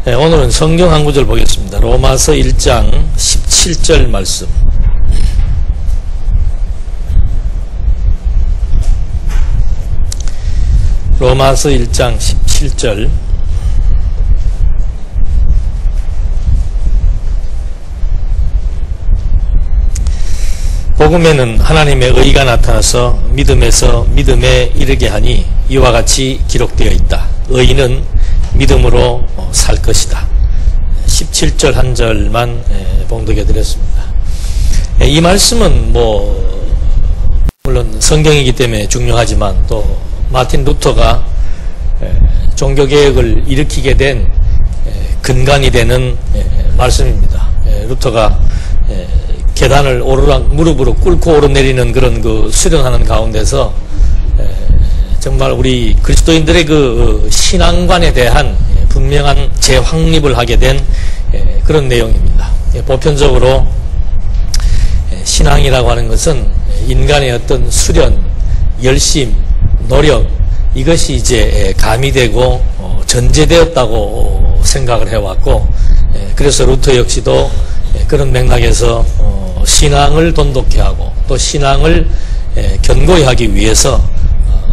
네, 오늘은 성경 한 구절 보겠습니다. 로마서 1장 17절 말씀. 로마서 1장 17절. 복음에는 하나님의 의가 나타나서 믿음에서 믿음에 이르게 하니 이와 같이 기록되어 있다. 의인은 믿음으로 살 것이다. 17절 한 절만 봉독해 드렸습니다. 이 말씀은 물론 성경이기 때문에 중요하지만 또 마틴 루터가 종교개혁을 일으키게 된 근간이 되는 말씀입니다. 루터가 계단을 오르락 무릎으로 꿇고 오르내리는 그런 수련하는 가운데서 정말 우리 그리스도인들의 그 신앙관에 대한 분명한 재확립을 하게 된 그런 내용입니다. 보편적으로 신앙이라고 하는 것은 인간의 어떤 수련, 열심, 노력, 이것이 이제 가미되고 전제되었다고 생각을 해왔고, 그래서 루터 역시도 그런 맥락에서 신앙을 돈독히 하고 또 신앙을 견고히 하기 위해서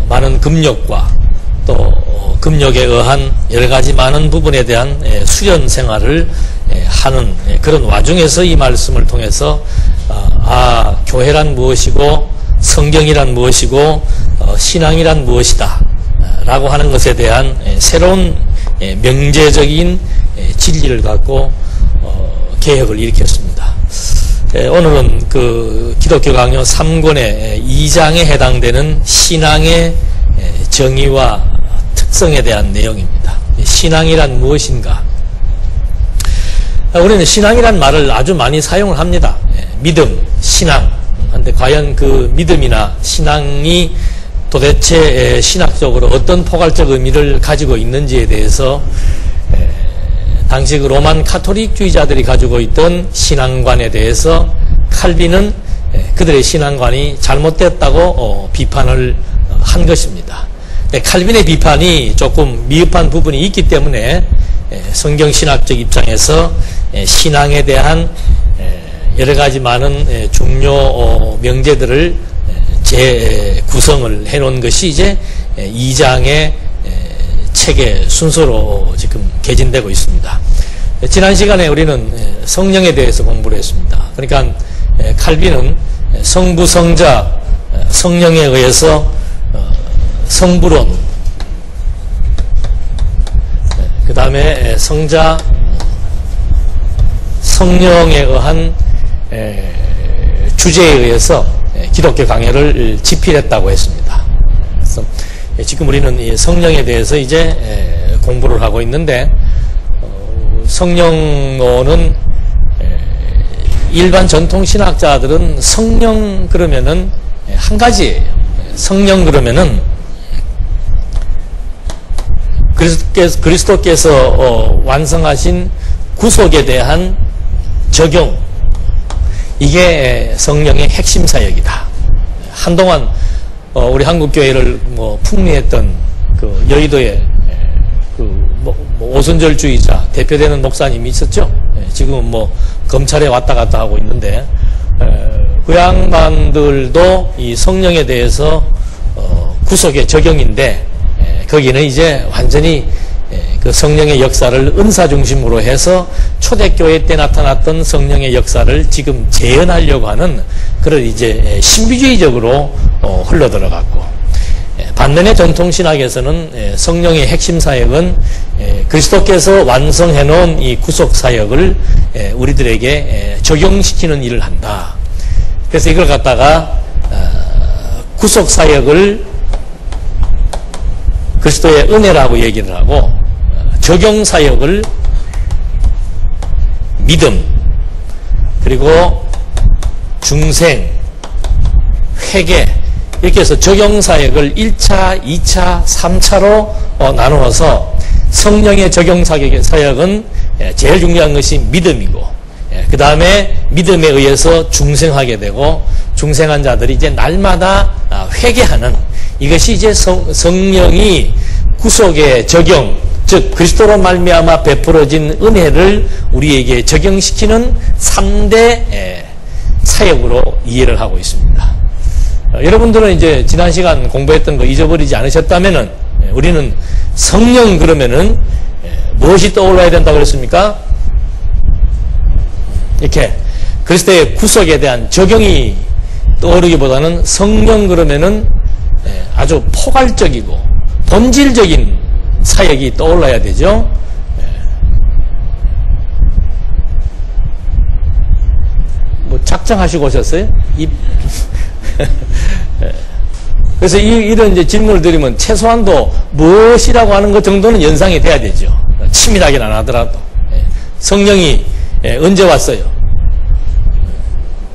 많은 금욕과 또 금욕에 의한 여러 가지 많은 부분에 대한 수련 생활을 하는 그런 와중에서 이 말씀을 통해서 교회란 무엇이고 성경이란 무엇이고 신앙이란 무엇이다 라고 하는 것에 대한 새로운 명제적인 진리를 갖고 개혁을 일으켰습니다. 오늘은 그 기독교 강요 3권의 2장에 해당되는 신앙의 정의와 특성에 대한 내용입니다. 신앙이란 무엇인가? 우리는 신앙이란 말을 아주 많이 사용을 합니다. 믿음, 신앙. 근데 과연 그 믿음이나 신앙이 도대체 신학적으로 어떤 포괄적 의미를 가지고 있는지에 대해서 당시 그 로만 카톨릭주의자들이 가지고 있던 신앙관에 대해서 칼빈은 그들의 신앙관이 잘못됐다고 비판을 한 것입니다. 칼빈의 비판이 조금 미흡한 부분이 있기 때문에 성경신학적 입장에서 신앙에 대한 여러 가지 많은 중요 명제들을 재구성을 해놓은 것이 이제 2장의 책의 순서로 지금 개진되고 있습니다. 지난 시간에 우리는 성령에 대해서 공부를 했습니다. 그러니까 칼빈은 성부, 성자, 성령에 의해서 성부론, 그 다음에 성자, 성령에 의한 주제에 의해서 기독교 강해를 집필했다고 했습니다. 그래서 지금 우리는 이 성령에 대해서 이제 공부를 하고 있는데, 성령론은 일반 전통 신학자들은 성령 그러면은 한 가지예요. 성령 그러면은 그리스도께서 완성하신 구속에 대한 적용, 이게 성령의 핵심 사역이다. 한동안 우리 한국교회를 풍미했던 그 여의도에 오순절주의자 대표되는 목사님이 있었죠. 지금은 검찰에 왔다 갔다 하고 있는데, 그 양반들도 이 성령에 대해서 구속의 적용인데, 거기는 이제 완전히 그 성령의 역사를 은사 중심으로 해서 초대교회 때 나타났던 성령의 역사를 지금 재현하려고 하는 그런 이제 신비주의적으로 흘러들어갔고, 반면에 전통신학에서는 성령의 핵심 사역은 그리스도께서 완성해 놓은 이 구속 사역을 우리들에게 적용시키는 일을 한다. 그래서 이걸 갖다가 구속 사역을 그리스도의 은혜라고 얘기를 하고, 적용 사역을 믿음, 그리고 중생, 회개, 이렇게 해서 적용 사역을 1차, 2차, 3차로 나누어서 성령의 적용 사역은 제일 중요한 것이 믿음이고, 그 다음에 믿음에 의해서 중생하게 되고, 중생한 자들이 이제 날마다 회개하는, 이것이 이제 성령이 구속의 적용, 즉 그리스도로 말미암아 베풀어진 은혜를 우리에게 적용시키는 3대 사역으로 이해를 하고 있습니다. 여러분들은 이제 지난 시간 공부했던 거 잊어버리지 않으셨다면은 우리는 성령 그러면은 무엇이 떠올라야 된다고 그랬습니까? 이렇게 그리스도의 구속에 대한 적용이 떠오르기보다는 성령 그러면은 아주 포괄적이고 본질적인 사역이 떠올라야 되죠. 뭐 작정하시고 오셨어요? 그래서 이런 이제 질문을 드리면 최소한도 무엇이라고 하는 것 정도는 연상이 돼야 되죠. 치밀하게는 안 하더라도. 성령이 언제 왔어요?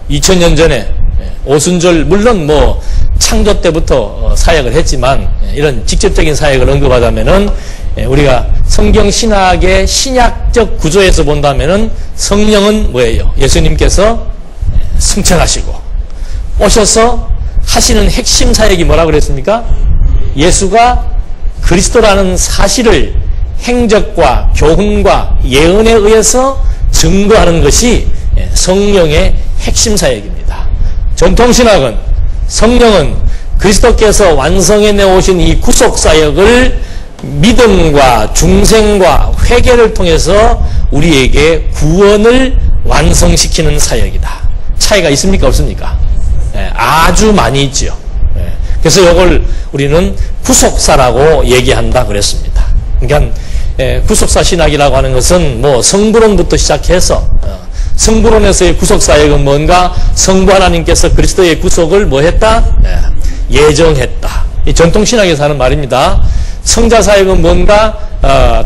2000년 전에 오순절 물론 뭐 창조 때부터 사역을 했지만 이런 직접적인 사역을 언급하자면은 우리가 성경 신학의 신약적 구조에서 본다면은 성령은 뭐예요? 예수님께서 승천하시고 오셔서 하시는 핵심 사역이 뭐라고 그랬습니까? 예수가 그리스도라는 사실을 행적과 교훈과 예언에 의해서 증거하는 것이 성령의 핵심 사역입니다. 전통신학은 성령은 그리스도께서 완성해 오신 이 구속사역을 믿음과 중생과 회개를 통해서 우리에게 구원을 완성시키는 사역이다. 차이가 있습니까? 없습니까? 아주 많이 있죠. 그래서 이걸 우리는 구속사라고 얘기한다 그랬습니다. 그러니까 구속사 신학이라고 하는 것은 뭐 성부론부터 시작해서 성부론에서의 구속사역은 뭔가 성부 하나님께서 그리스도의 구속을 뭐 했다? 예정했다. 이 전통신학에서 하는 말입니다. 성자사역은 뭔가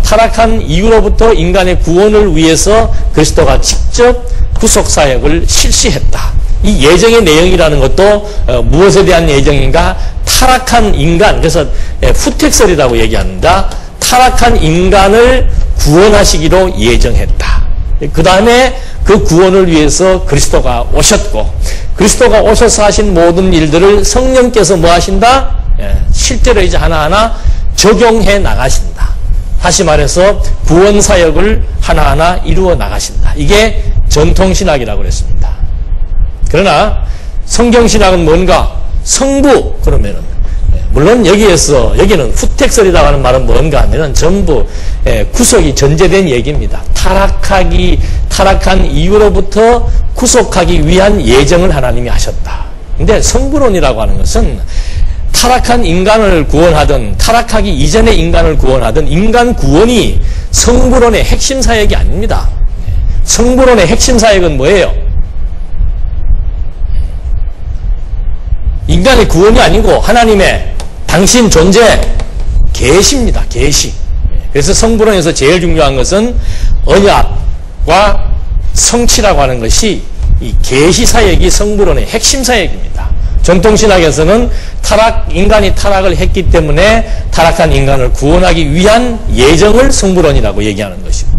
타락한 이후로부터 인간의 구원을 위해서 그리스도가 직접 구속사역을 실시했다. 이 예정의 내용이라는 것도 무엇에 대한 예정인가? 타락한 인간, 그래서 후택설이라고 얘기합니다. 타락한 인간을 구원하시기로 예정했다. 그 다음에 그 구원을 위해서 그리스도가 오셨고, 그리스도가 오셔서 하신 모든 일들을 성령께서 뭐 하신다? 실제로 이제 하나하나 적용해 나가신다. 다시 말해서 구원 사역을 하나하나 이루어 나가신다. 이게 전통신학이라고 그랬습니다. 그러나 성경신학은 뭔가? 성부 그러면은 물론 여기는 후택설이라고 하는 말은 뭔가 하면은 전부 구속이 전제된 얘기입니다. 타락한 이후로부터 구속하기 위한 예정을 하나님이 하셨다. 근데 성부론이라고 하는 것은 타락한 인간을 구원하든 타락하기 이전의 인간을 구원하든 인간 구원이 성부론의 핵심 사역이 아닙니다. 성부론의 핵심 사역은 뭐예요? 인간의 구원이 아니고 하나님의 당신 존재 계시입니다. 계시. 그래서 성부론에서 제일 중요한 것은 언약과 성취라고 하는 것이 이 계시 사역이 성부론의 핵심 사역입니다. 전통신학에서는 인간이 타락을 했기 때문에 타락한 인간을 구원하기 위한 예정을 성부론이라고 얘기하는 것이고,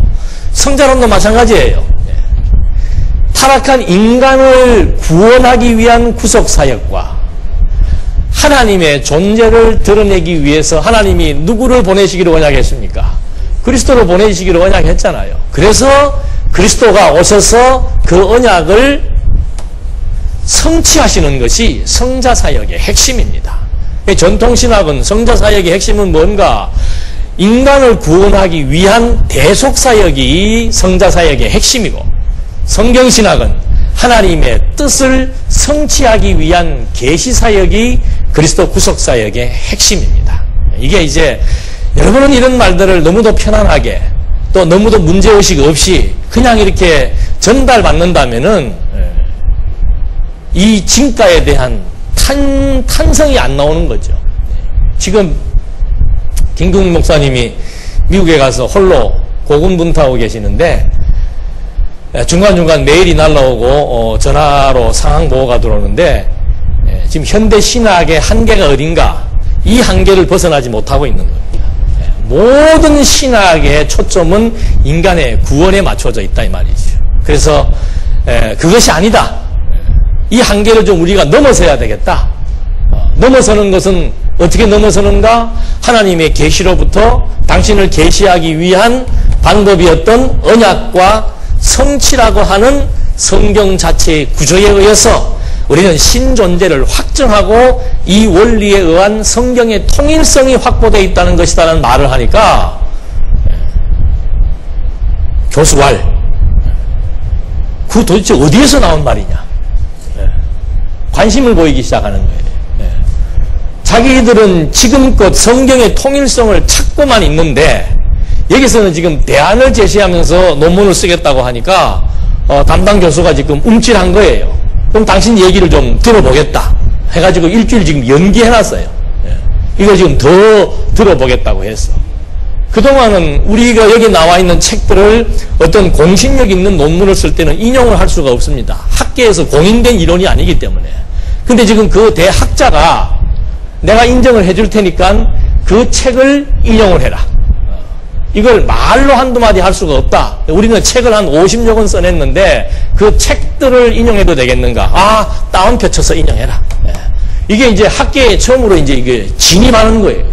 성자론도 마찬가지예요. 타락한 인간을 구원하기 위한 구속사역과 하나님의 존재를 드러내기 위해서 하나님이 누구를 보내시기로 언약했습니까? 그리스도를 보내시기로 언약했잖아요. 그래서 그리스도가 오셔서 그 언약을 성취하시는 것이 성자사역의 핵심입니다. 전통신학은 성자사역의 핵심은 뭔가? 인간을 구원하기 위한 대속사역이 성자사역의 핵심이고, 성경신학은 하나님의 뜻을 성취하기 위한 계시사역이 그리스도 구속사역의 핵심입니다. 이게 이제 여러분은 이런 말들을 너무도 편안하게 또 너무도 문제의식 없이 그냥 이렇게 전달받는다면은 이 진가에 대한 탄성이 안 나오는 거죠. 지금 김국민 목사님이 미국에 가서 홀로 고군분투하고 계시는데 중간중간 메일이 날라오고 전화로 상황 보고가 들어오는데 지금 현대 신학의 한계가 어딘가, 이 한계를 벗어나지 못하고 있는 겁니다. 모든 신학의 초점은 인간의 구원에 맞춰져 있다 이 말이죠. 그래서 그것이 아니다. 이 한계를 좀 우리가 넘어서야 되겠다. 넘어서는 것은 어떻게 넘어서는가? 하나님의 계시로부터 당신을 계시하기 위한 방법이었던 언약과 성취라고 하는 성경 자체의 구조에 의해서 우리는 신존재를 확정하고 이 원리에 의한 성경의 통일성이 확보되어 있다는 것이라는 말을 하니까 교수왈, 그 도대체 어디에서 나온 말이냐? 관심을 보이기 시작하는 거예요. 자기들은 지금껏 성경의 통일성을 찾고만 있는데 여기서는 지금 대안을 제시하면서 논문을 쓰겠다고 하니까 담당 교수가 지금 움찔한 거예요. 그럼 당신 얘기를 좀 들어보겠다 해가지고 일주일 지금 연기해놨어요. 이걸 지금 더 들어보겠다고 했어. 그동안은 우리가 여기 나와 있는 책들을 어떤 공신력 있는 논문을 쓸 때는 인용을 할 수가 없습니다. 학계에서 공인된 이론이 아니기 때문에. 근데 지금 그 대학자가 내가 인정을 해줄 테니까 그 책을 인용을 해라. 이걸 말로 한두 마디 할 수가 없다. 우리는 책을 한 50여 권 써냈는데 그 책들을 인용해도 되겠는가? 아, 다운표 쳐서 인용해라. 이게 이제 학계에 처음으로 이제 이게 진입하는 거예요.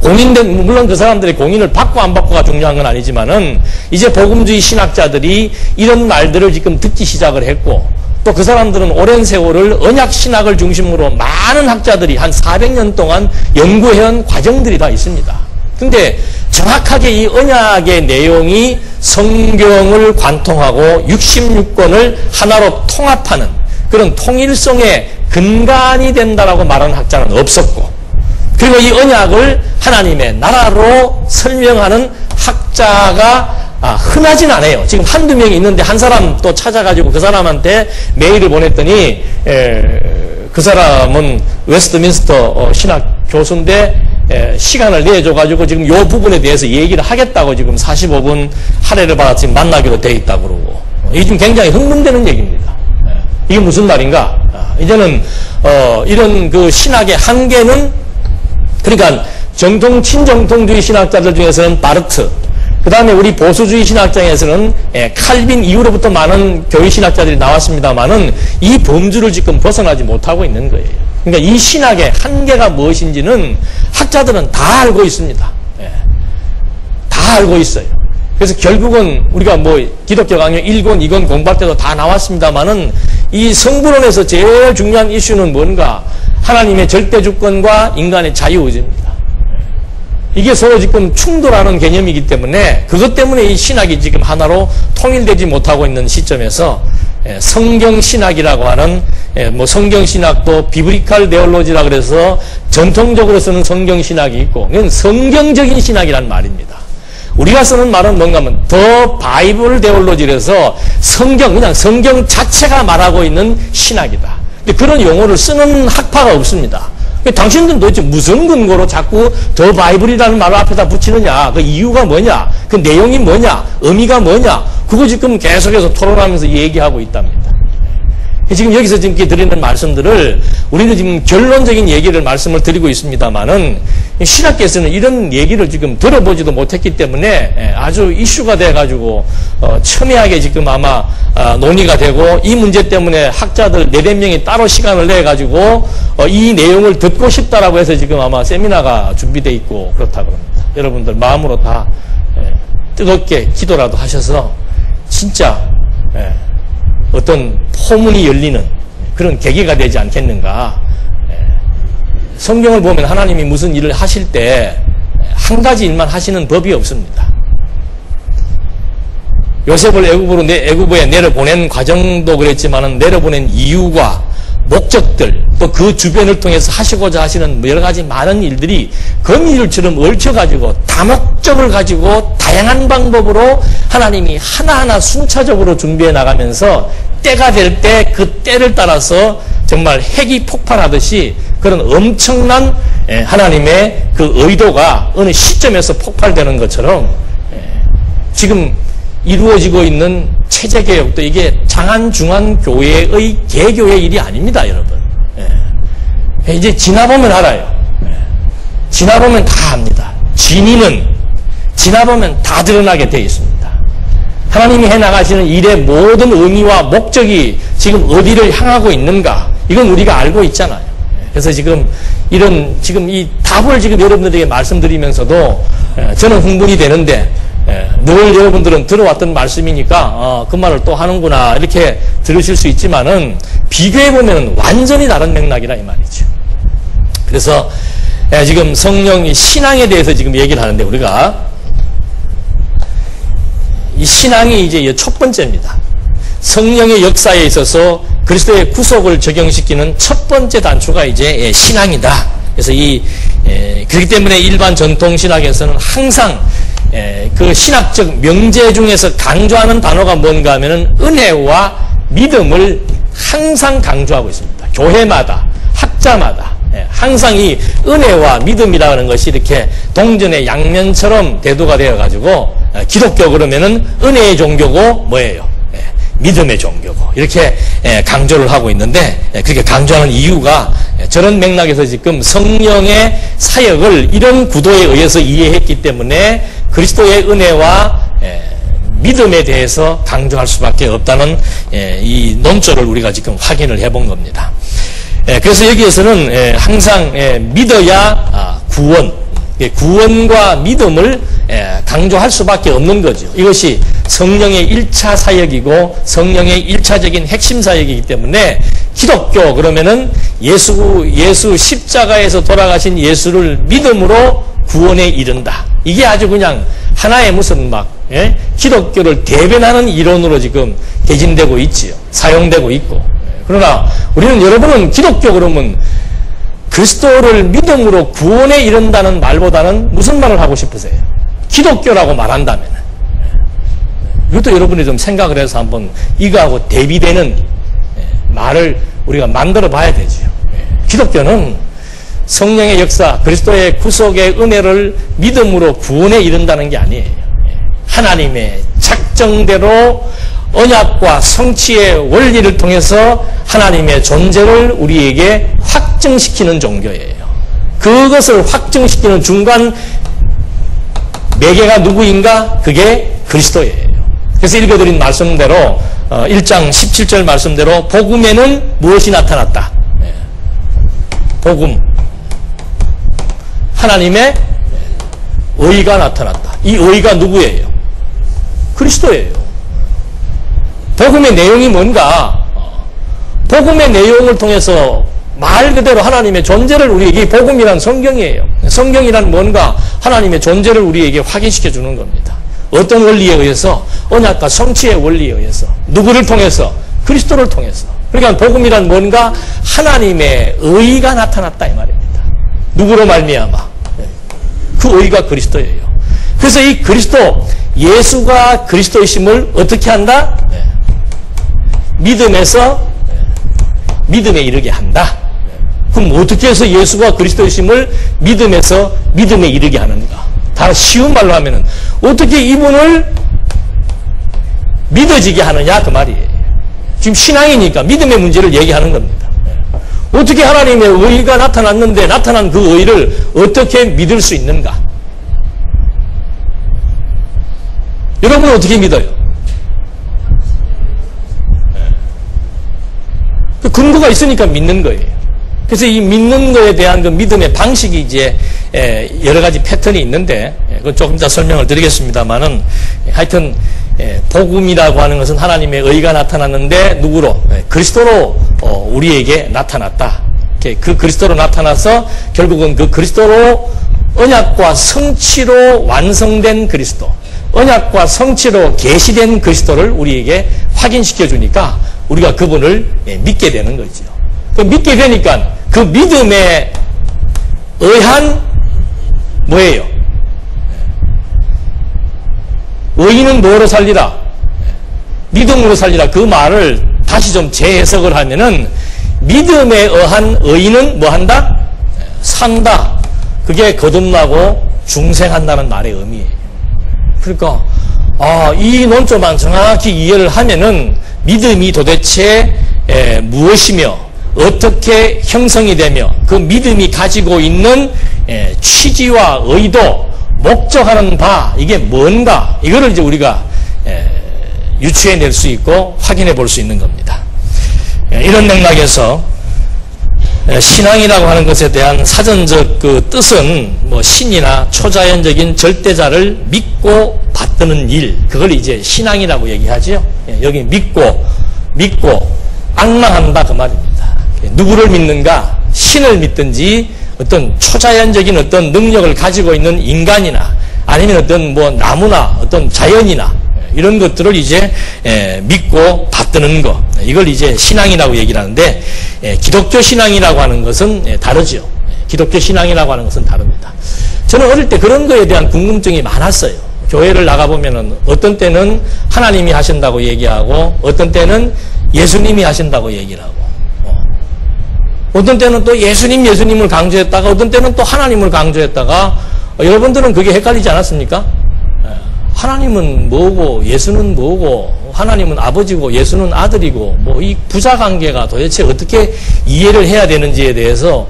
공인된, 물론 그 사람들의 공인을 받고 안 받고가 중요한 건 아니지만은 이제 복음주의 신학자들이 이런 말들을 지금 듣기 시작을 했고 또 그 사람들은 오랜 세월을 언약 신학을 중심으로 많은 학자들이 한 400년 동안 연구해온 과정들이 다 있습니다. 근데 정확하게 이 언약의 내용이 성경을 관통하고 66권을 하나로 통합하는 그런 통일성의 근간이 된다라고 말하는 학자는 없었고, 그리고 이 언약을 하나님의 나라로 설명하는 학자가 흔하진 않아요. 지금 한두 명이 있는데 한 사람 또 찾아가지고 그 사람한테 메일을 보냈더니 그 사람은 웨스트민스터 신학 교수인데 시간을 내줘가지고 지금 요 부분에 대해서 얘기를 하겠다고 지금 45분 할애를 받아 지금 만나기로 돼 있다고 그러고, 이게 지금 굉장히 흥분되는 얘기입니다. 이게 무슨 말인가? 이제는 이런 그 신학의 한계는, 그러니까 친정통주의 신학자들 중에서는 바르트, 그 다음에 우리 보수주의 신학장에서는 칼빈 이후로부터 많은 교회 신학자들이 나왔습니다만은 이 범주를 지금 벗어나지 못하고 있는 거예요. 그러니까 이 신학의 한계가 무엇인지는 학자들은 다 알고 있습니다. 다 알고 있어요. 그래서 결국은 우리가 뭐 기독교 강요 1권, 2권 공부할 때도 다 나왔습니다만은 이 성불론에서 제일 중요한 이슈는 뭔가? 하나님의 절대 주권과 인간의 자유의지입니다. 이게 서로 지금 충돌하는 개념이기 때문에 그것 때문에 이 신학이 지금 하나로 통일되지 못하고 있는 시점에서 성경신학이라고 하는, 뭐 성경신학도 비브리칼 네올로지라 그래서 전통적으로 쓰는 성경신학이 있고, 이건 성경적인 신학이란 말입니다. 우리가 쓰는 말은 뭔가 하면 더 바이블 네올로지라서 그냥 성경 자체가 말하고 있는 신학이다. 근데 그런 용어를 쓰는 학파가 없습니다. 당신들은 도대체 무슨 근거로 자꾸 더 바이블이라는 말을 앞에다 붙이느냐? 그 이유가 뭐냐? 그 내용이 뭐냐? 의미가 뭐냐? 그거 지금 계속해서 토론하면서 얘기하고 있답니다. 지금 여기서 지금 드리는 말씀들을 우리는 지금 결론적인 말씀을 드리고 있습니다만은 신학계에서는 이런 얘기를 지금 들어보지도 못했기 때문에 아주 이슈가 돼가지고 첨예하게 지금 아마 논의가 되고, 이 문제 때문에 학자들 4~5명이 따로 시간을 내가지고 이 내용을 듣고 싶다라고 해서 지금 아마 세미나가 준비되어 있고 그렇다고 합니다. 여러분들 마음으로 다 뜨겁게 기도라도 하셔서 진짜 어떤 포문이 열리는 그런 계기가 되지 않겠는가. 성경을 보면 하나님이 무슨 일을 하실 때 한 가지 일만 하시는 법이 없습니다. 요셉을 애굽에 내려보낸 과정도 그랬지만은 내려보낸 이유가 목적들, 또 그 주변을 통해서 하시고자 하시는 여러 가지 많은 일들이 거미줄처럼 얽혀가지고 다목적을 가지고 다양한 방법으로 하나님이 하나하나 순차적으로 준비해 나가면서 때가 될 때 그 때를 따라서 정말 핵이 폭발하듯이 그런 엄청난 하나님의 그 의도가 어느 시점에서 폭발되는 것처럼 지금 이루어지고 있는 체제개혁도 이게 장안중안교회의 개교의 일이 아닙니다, 여러분. 이제 지나보면 알아요. 지나보면 다 압니다. 진위는 지나보면 다 드러나게 되어 있습니다. 하나님이 해나가시는 일의 모든 의미와 목적이 지금 어디를 향하고 있는가, 이건 우리가 알고 있잖아요. 그래서 지금 이 답을 지금 여러분들에게 말씀드리면서도 저는 흥분이 되는데 늘 여러분들은 들어왔던 말씀이니까 그 말을 또 하는구나 이렇게 들으실 수 있지만은 비교해보면 완전히 다른 맥락이라 이 말이죠. 그래서 지금 성령이 신앙에 대해서 지금 얘기를 하는데 우리가 이 신앙이 이제 첫 번째입니다. 성령의 역사에 있어서 그리스도의 구속을 적용시키는 첫 번째 단초가 이제 신앙이다. 그래서 그렇기 때문에 일반 전통 신학에서는 항상 그 신학적 명제 중에서 강조하는 단어가 뭔가 하면은 은혜와 믿음을 항상 강조하고 있습니다. 교회마다, 학자마다 항상 이 은혜와 믿음이라는 것이 이렇게 동전의 양면처럼 대두가 되어가지고 기독교 그러면은 은혜의 종교고 뭐예요? 믿음의 종교고 이렇게 강조를 하고 있는데 그렇게 강조하는 이유가 저런 맥락에서 지금 성령의 사역을 이런 구도에 의해서 이해했기 때문에 그리스도의 은혜와 믿음에 대해서 강조할 수밖에 없다는 이 논조를 우리가 지금 확인을 해본 겁니다. 그래서 여기에서는 항상 믿어야 구원과 믿음을 강조할 수밖에 없는 거죠. 이것이 성령의 1차 사역이고 성령의 1차적인 핵심 사역이기 때문에 기독교 그러면은 예수 십자가에서 돌아가신 예수를 믿음으로 구원에 이른다. 이게 아주 그냥 하나의 무슨 기독교를 대변하는 이론으로 지금 개진되고 있지요. 사용되고 있고. 그러나 여러분은 기독교 그러면 그리스도를 믿음으로 구원에 이른다는 말보다는 무슨 말을 하고 싶으세요? 기독교라고 말한다면 이것도 여러분이 좀 생각을 해서 한번 이거하고 대비되는 말을 우리가 만들어 봐야 되죠. 기독교는 성령의 역사, 그리스도의 구속의 은혜를 믿음으로 구원에 이른다는 게 아니에요. 하나님의 작정대로 언약과 성취의 원리를 통해서 하나님의 존재를 우리에게 확증시키는 종교예요. 그것을 확증시키는 중간 매개가 누구인가? 그게 그리스도예요. 그래서 읽어드린 말씀대로 1장 17절 말씀대로 복음에는 무엇이 나타났다? 복음. 하나님의 의가 나타났다. 이 의가 누구예요? 그리스도예요. 복음의 내용이 뭔가? 복음의 내용을 통해서 말 그대로 하나님의 존재를 우리에게 복음이란 성경이에요. 성경이란 뭔가? 하나님의 존재를 우리에게 확인시켜 주는 겁니다. 어떤 원리에 의해서? 언약과 성취의 원리에 의해서. 누구를 통해서? 그리스도를 통해서. 그러니까 복음이란 뭔가? 하나님의 의가 나타났다 이 말입니다. 누구로 말미암아? 그 의가 그리스도예요. 그래서 이 그리스도, 예수가 그리스도이심을 어떻게 한다? 믿음에서 믿음에 이르게 한다. 그럼 어떻게 해서 예수가 그리스도이심을 믿음에서 믿음에 이르게 하는가? 다 쉬운 말로 하면은 어떻게 이분을 믿어지게 하느냐 그 말이에요. 지금 신앙이니까 믿음의 문제를 얘기하는 겁니다. 어떻게 하나님의 의가 나타났는데 나타난 그 의를 어떻게 믿을 수 있는가? 여러분은 어떻게 믿어요? 그 근거가 있으니까 믿는 거예요. 그래서 이 믿는 거에 대한 그 믿음의 방식이 이제 여러 가지 패턴이 있는데 그건 조금 더 설명을 드리겠습니다만은 하여튼 복음이라고 하는 것은 하나님의 의가 나타났는데 누구로? 그리스도로 우리에게 나타났다. 그 그리스도로 나타나서 결국은 그 그리스도로 언약과 성취로 완성된 그리스도, 언약과 성취로 계시된 그리스도를 우리에게 확인시켜 주니까 우리가 그분을 믿게 되는 거죠. 그 믿게 되니까 그 믿음에 의한 뭐예요? 의인은 뭐로 살리라? 믿음으로 살리라. 그 말을 다시 좀 재해석을 하면은 믿음에 의한 의인은 뭐 한다? 산다. 그게 거듭나고 중생한다는 말의 의미예요. 그러니까 이 논조만 정확히 이해를 하면은 믿음이 도대체 무엇이며 어떻게 형성이 되며 그 믿음이 가지고 있는 취지와 의도, 목적하는 바 이게 뭔가 이거를 이제 우리가 유추해낼 수 있고 확인해 볼 수 있는 겁니다. 이런 맥락에서 신앙이라고 하는 것에 대한 사전적 그 뜻은 뭐 신이나 초자연적인 절대자를 믿고 받드는 일, 그걸 이제 신앙이라고 얘기하죠. 여기 믿고 앙망한다 그 말입니다. 누구를 믿는가? 신을 믿든지 어떤 초자연적인 어떤 능력을 가지고 있는 인간이나 아니면 어떤 뭐 나무나 어떤 자연이나 이런 것들을 이제 믿고 받드는 것, 이걸 이제 신앙이라고 얘기를 하는데, 기독교 신앙이라고 하는 것은 다르죠. 기독교 신앙이라고 하는 것은 다릅니다. 저는 어릴 때 그런 거에 대한 궁금증이 많았어요. 교회를 나가보면은 어떤 때는 하나님이 하신다고 얘기하고 어떤 때는 예수님이 하신다고 얘기를 하고 어떤 때는 또 예수님을 강조했다가 어떤 때는 또 하나님을 강조했다가 여러분들은 그게 헷갈리지 않았습니까? 하나님은 뭐고 예수는 뭐고 하나님은 아버지고 예수는 아들이고 뭐 이 부자 관계가 도대체 어떻게 이해를 해야 되는지에 대해서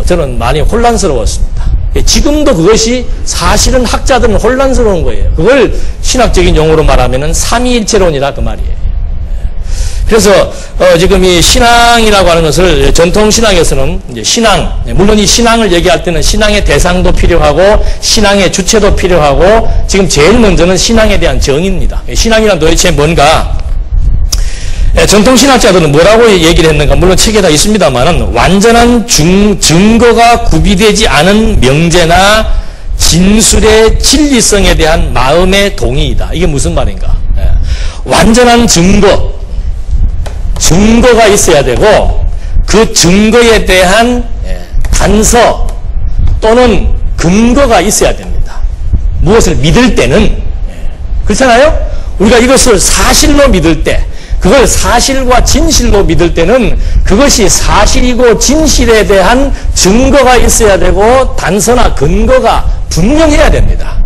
저는 많이 혼란스러웠습니다. 지금도 그것이 사실은 학자들은 혼란스러운 거예요. 그걸 신학적인 용어로 말하면은 삼위일체론이라 그 말이에요. 그래서 지금 이 신앙이라고 하는 것을 전통 신학에서는 이제 신앙, 물론 이 신앙을 얘기할 때는 신앙의 대상도 필요하고 신앙의 주체도 필요하고 지금 제일 먼저는 신앙에 대한 정의입니다. 신앙이란 도대체 뭔가? 전통 신학자들은 뭐라고 얘기를 했는가? 물론 책에 다 있습니다만은 완전한 증거가 구비되지 않은 명제나 진술의 진리성에 대한 마음의 동의이다. 이게 무슨 말인가? 완전한 증거가 있어야 되고 그 증거에 대한 단서 또는 근거가 있어야 됩니다. 무엇을 믿을 때는 그렇잖아요? 우리가 이것을 사실로 믿을 때 그걸 사실과 진실로 믿을 때는 그것이 사실이고 진실에 대한 증거가 있어야 되고 단서나 근거가 분명해야 됩니다.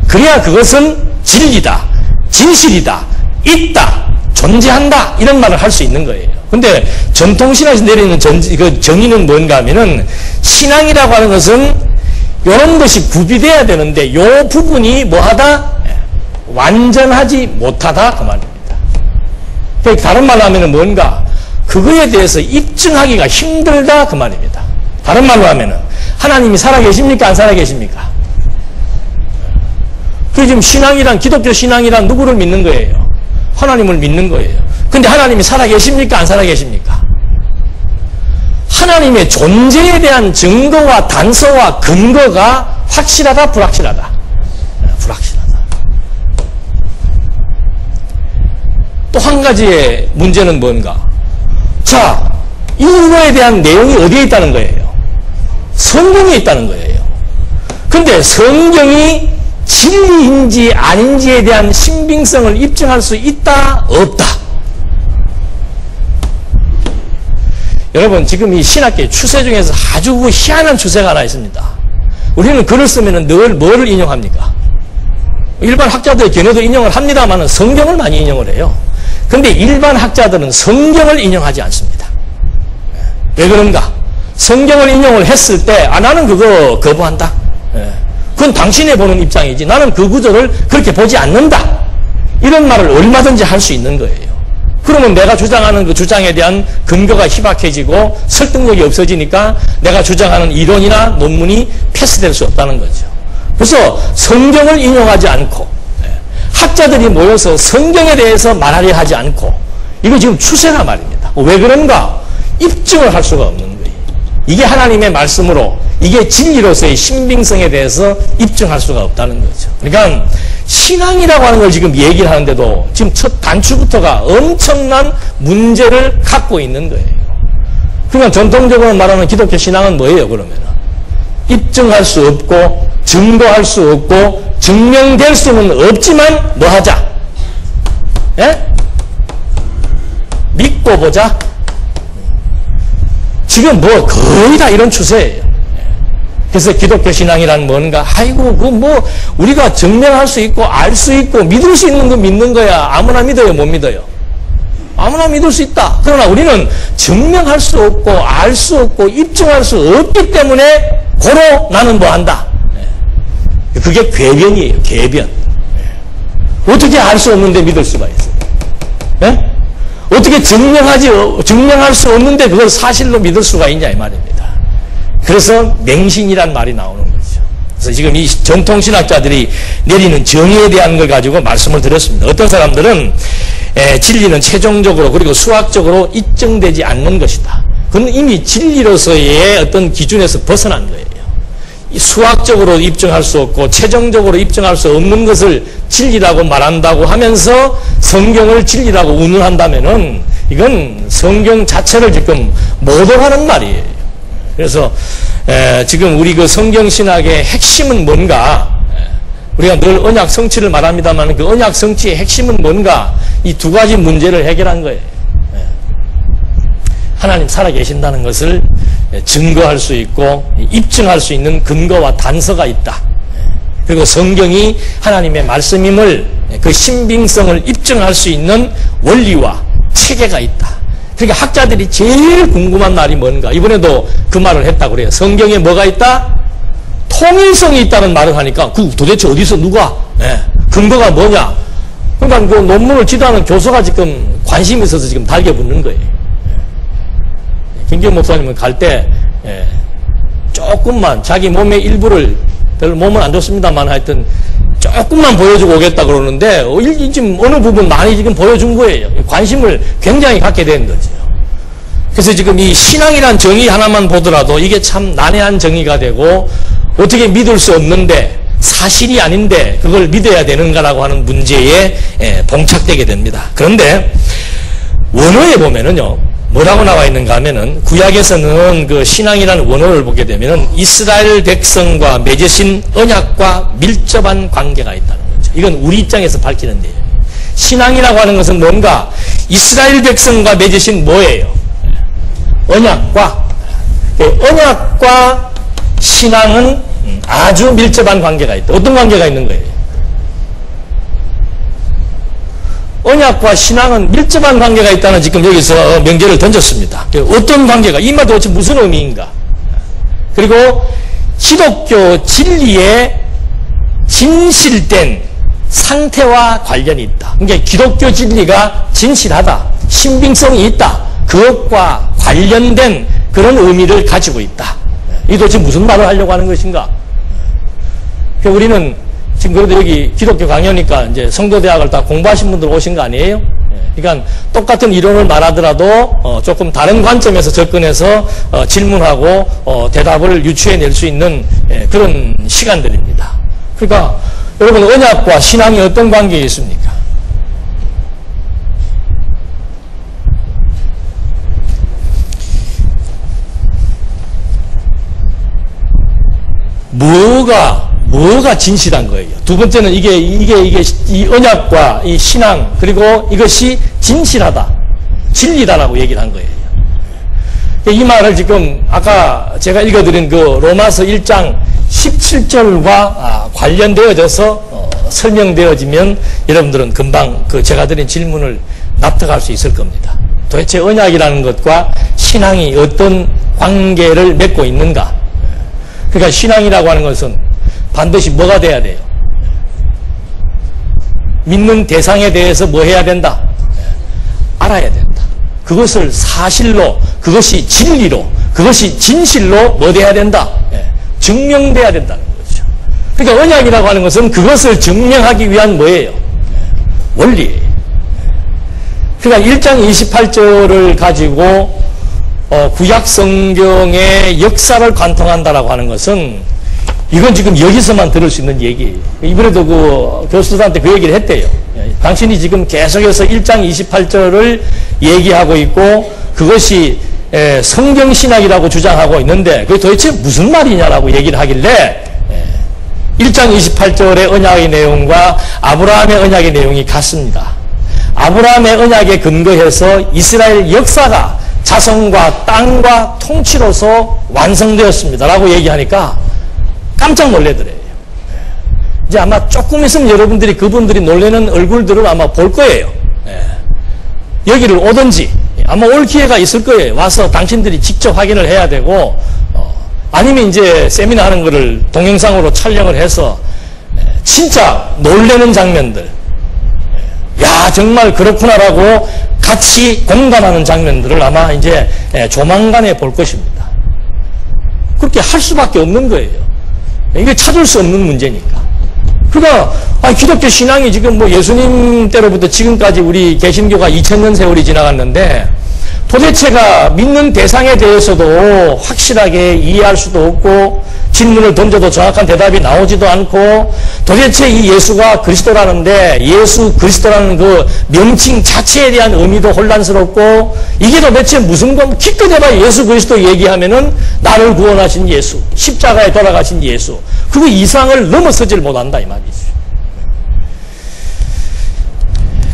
그래야 그것은 진리다, 진실이다, 있다, 존재한다 이런 말을 할 수 있는 거예요. 근데 전통신학에서 내리는 정의는 뭔가 하면은 신앙이라고 하는 것은 이런 것이 구비돼야 되는데 이 부분이 뭐하다? 완전하지 못하다 그 말입니다. 다른 말로 하면은 뭔가 그거에 대해서 입증하기가 힘들다 그 말입니다. 다른 말로 하면은 하나님이 살아계십니까? 안 살아계십니까? 그 지금 신앙이란 기독교 신앙이란 누구를 믿는 거예요? 하나님을 믿는 거예요. 근데 하나님이 살아계십니까? 안 살아계십니까? 하나님의 존재에 대한 증거와 단서와 근거가 확실하다, 불확실하다? 불확실하다. 또 한 가지의 문제는 뭔가? 자, 이거에 대한 내용이 어디에 있다는 거예요? 성경에 있다는 거예요. 근데 성경이 진리인지 아닌지에 대한 신빙성을 입증할 수 있다, 없다? 여러분, 지금 이 신학계의 추세 중에서 아주 희한한 추세가 하나 있습니다. 우리는 글을 쓰면 늘 뭐를 인용합니까? 일반 학자들의 견해도 인용을 합니다만 성경을 많이 인용을 해요. 근데 일반 학자들은 성경을 인용하지 않습니다. 왜 그런가? 성경을 인용을 했을 때, 나는 그거 거부한다. 그건 당신이 보는 입장이지. 나는 그 구절을 그렇게 보지 않는다. 이런 말을 얼마든지 할 수 있는 거예요. 그러면 내가 주장하는 그 주장에 대한 근거가 희박해지고 설득력이 없어지니까 내가 주장하는 이론이나 논문이 패스될 수 없다는 거죠. 그래서 성경을 인용하지 않고 학자들이 모여서 성경에 대해서 말하려 하지 않고 이거 지금 추세란 말입니다. 왜 그런가? 입증을 할 수가 없는 거예요. 이게 하나님의 말씀으로 이게 진리로서의 신빙성에 대해서 입증할 수가 없다는 거죠. 그러니까 신앙이라고 하는 걸 지금 얘기를 하는데도 지금 첫 단추부터가 엄청난 문제를 갖고 있는 거예요. 그러니까 전통적으로 말하는 기독교 신앙은 뭐예요, 그러면? 입증할 수 없고, 증거할 수 없고, 증명될 수는 없지만, 뭐 하자? 예? 믿고 보자? 지금 뭐 거의 다 이런 추세예요. 그래서 기독교 신앙이란 뭔가, 아이고, 그 뭐, 우리가 증명할 수 있고, 알 수 있고, 믿을 수 있는 거 믿는 거야. 아무나 믿어요, 못 믿어요? 아무나 믿을 수 있다. 그러나 우리는 증명할 수 없고, 알 수 없고, 입증할 수 없기 때문에, 고로 나는 뭐 한다? 그게 궤변이에요, 궤변. 어떻게 알 수 없는데 믿을 수가 있어요? 예? 어떻게 증명할 수 없는데 그걸 사실로 믿을 수가 있냐 이 말입니다. 그래서 맹신이란 말이 나오는 거죠. 그래서 지금 이 정통신학자들이 내리는 정의에 대한 걸 가지고 말씀을 드렸습니다. 어떤 사람들은 진리는 최종적으로 그리고 수학적으로 입증되지 않는 것이다. 그건 이미 진리로서의 어떤 기준에서 벗어난 거예요. 수학적으로 입증할 수 없고 최종적으로 입증할 수 없는 것을 진리라고 말한다고 하면서 성경을 진리라고 운운한다면은 이건 성경 자체를 지금 모독하는 말이에요. 그래서 지금 우리 그 성경 신학의 핵심은 뭔가, 우리가 늘 언약 성취를 말합니다만 그 언약 성취의 핵심은 뭔가, 이 두 가지 문제를 해결한 거예요. 하나님 살아계신다는 것을 증거할 수 있고 입증할 수 있는 근거와 단서가 있다. 그리고 성경이 하나님의 말씀임을, 그 신빙성을 입증할 수 있는 원리와 체계가 있다. 그러니까 학자들이 제일 궁금한 말이 뭔가, 이번에도 그 말을 했다고 그래요. 성경에 뭐가 있다? 통일성이 있다는 말을 하니까 그 도대체 어디서 누가 근거가 뭐냐? 그러니까 그 논문을 지도하는 교수가 지금 관심이 있어서 지금 달겨붙는 거예요. 김기현 목사님은 갈 때 조금만 자기 몸의 일부를, 별로 몸은 안 좋습니다만 하여튼 조금만 보여주고 오겠다 그러는데 지금 어느 부분 많이 지금 보여준 거예요. 관심을 굉장히 갖게 된 거죠. 그래서 지금 이 신앙이란 정의 하나만 보더라도 이게 참 난해한 정의가 되고 어떻게 믿을 수 없는데, 사실이 아닌데 그걸 믿어야 되는가라고 하는 문제에 봉착되게 됩니다. 그런데 원어에 보면은요, 뭐라고 나와 있는가 하면은, 구약에서는 그 신앙이라는 원어를 보게 되면은 이스라엘 백성과 맺으신 언약과 밀접한 관계가 있다는 거죠. 이건 우리 입장에서 밝히는 내용이에요. 신앙이라고 하는 것은 뭔가 이스라엘 백성과 맺으신 뭐예요? 언약과 신앙은 아주 밀접한 관계가 있다. 어떤 관계가 있는 거예요? 언약과 신앙은 밀접한 관계가 있다는 지금 여기서 명제를 던졌습니다. 어떤 관계가, 이 말 도대체 무슨 의미인가? 그리고 기독교 진리의 진실된 상태와 관련이 있다. 그러니까 기독교 진리가 진실하다, 신빙성이 있다, 그것과 관련된 그런 의미를 가지고 있다. 이게 도대체 무슨 말을 하려고 하는 것인가? 우리는 지금 그래도 여기 기독교 강연이니까 이제 성도대학을 다 공부하신 분들 오신 거 아니에요? 그러니까 똑같은 이론을 말하더라도 조금 다른 관점에서 접근해서 질문하고 대답을 유추해낼 수 있는 그런 시간들입니다. 그러니까 여러분, 언약과 신앙이 어떤 관계에 있습니까? 뭐가 진실한 거예요? 두 번째는 이게 이 언약과 이 신앙, 그리고 이것이 진실하다, 진리다라고 얘기를 한 거예요. 이 말을 지금 아까 제가 읽어드린 그 로마서 1장 17절과 관련되어져서 설명되어지면 여러분들은 금방 그 제가 드린 질문을 납득할 수 있을 겁니다. 도대체 언약이라는 것과 신앙이 어떤 관계를 맺고 있는가? 그러니까 신앙이라고 하는 것은 반드시 뭐가 돼야 돼요? 믿는 대상에 대해서 뭐 해야 된다? 알아야 된다. 그것을 사실로, 그것이 진리로, 그것이 진실로 뭐 돼야 된다? 증명돼야 된다는 거죠. 그러니까 언약이라고 하는 것은 그것을 증명하기 위한 뭐예요? 원리예요. 그러니까 1장 28절을 가지고 구약 성경의 역사를 관통한다라고 하는 것은, 이건 지금 여기서만 들을 수 있는 얘기예요. 이번에도 그 교수들한테 그 얘기를 했대요. 당신이 지금 계속해서 1장 28절을 얘기하고 있고 그것이 성경신학이라고 주장하고 있는데 그게 도대체 무슨 말이냐라고 얘기를 하길래 1장 28절의 언약의 내용과 아브라함의 언약의 내용이 같습니다. 아브라함의 언약에 근거해서 이스라엘 역사가 자손과 땅과 통치로서 완성되었습니다 라고 얘기하니까 깜짝 놀래더래요. 이제 아마 조금 있으면 여러분들이 그분들이 놀라는 얼굴들을 아마 볼 거예요. 여기를 오든지 아마 올 기회가 있을 거예요. 와서 당신들이 직접 확인을 해야 되고, 아니면 이제 세미나 하는 거를 동영상으로 촬영을 해서 진짜 놀라는 장면들, 야 정말 그렇구나라고 같이 공감하는 장면들을 아마 이제 조만간에 볼 것입니다. 그렇게 할 수밖에 없는 거예요. 이게 찾을 수 없는 문제니까. 그러니까 기독교 신앙이 지금 뭐 예수님 때로부터 지금까지 우리 개신교가 2000년 세월이 지나갔는데 도대체가 믿는 대상에 대해서도 확실하게 이해할 수도 없고 질문을 던져도 정확한 대답이 나오지도 않고 도대체 이 예수가 그리스도라는데 예수 그리스도라는 그 명칭 자체에 대한 의미도 혼란스럽고 이게 도대체 무슨 건 기껏해봐 예수 그리스도 얘기하면은 나를 구원하신 예수 십자가에 돌아가신 예수 그 이상을 넘어서질 못한다 이 말이죠.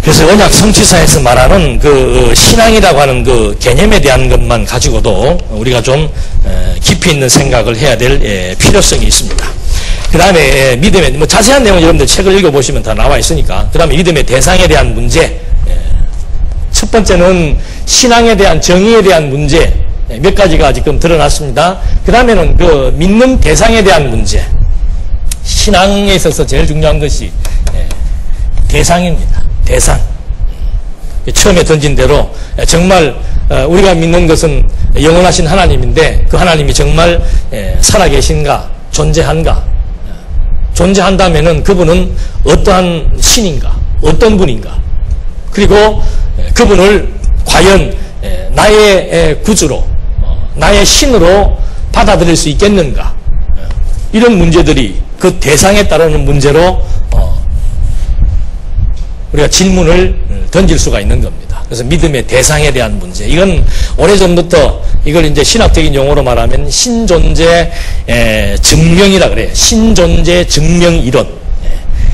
그래서 언약 성취사에서 말하는 그 신앙이라고 하는 그 개념에 대한 것만 가지고도 우리가 좀 깊이 있는 생각을 해야 될 필요성이 있습니다. 그 다음에 믿음의 뭐 자세한 내용은 여러분들 책을 읽어보시면 다 나와 있으니까 그 다음에 믿음의 대상에 대한 문제 첫 번째는 신앙에 대한 정의에 대한 문제 몇 가지가 지금 드러났습니다. 그 다음에는 그 믿는 대상에 대한 문제 신앙에 있어서 제일 중요한 것이 대상입니다. 대상. 처음에 던진 대로 정말 우리가 믿는 것은 영원하신 하나님인데 그 하나님이 정말 살아계신가 존재한가 존재한다면은 그분은 어떠한 신인가 어떤 분인가 그리고 그분을 과연 나의 구주로 나의 신으로 받아들일 수 있겠는가 이런 문제들이 그 대상에 따르는 문제로 우리가 질문을 던질 수가 있는 겁니다. 그래서 믿음의 대상에 대한 문제. 이건 오래전부터 이걸 이제 신학적인 용어로 말하면 신존재 증명이라 그래요. 신존재 증명 이론.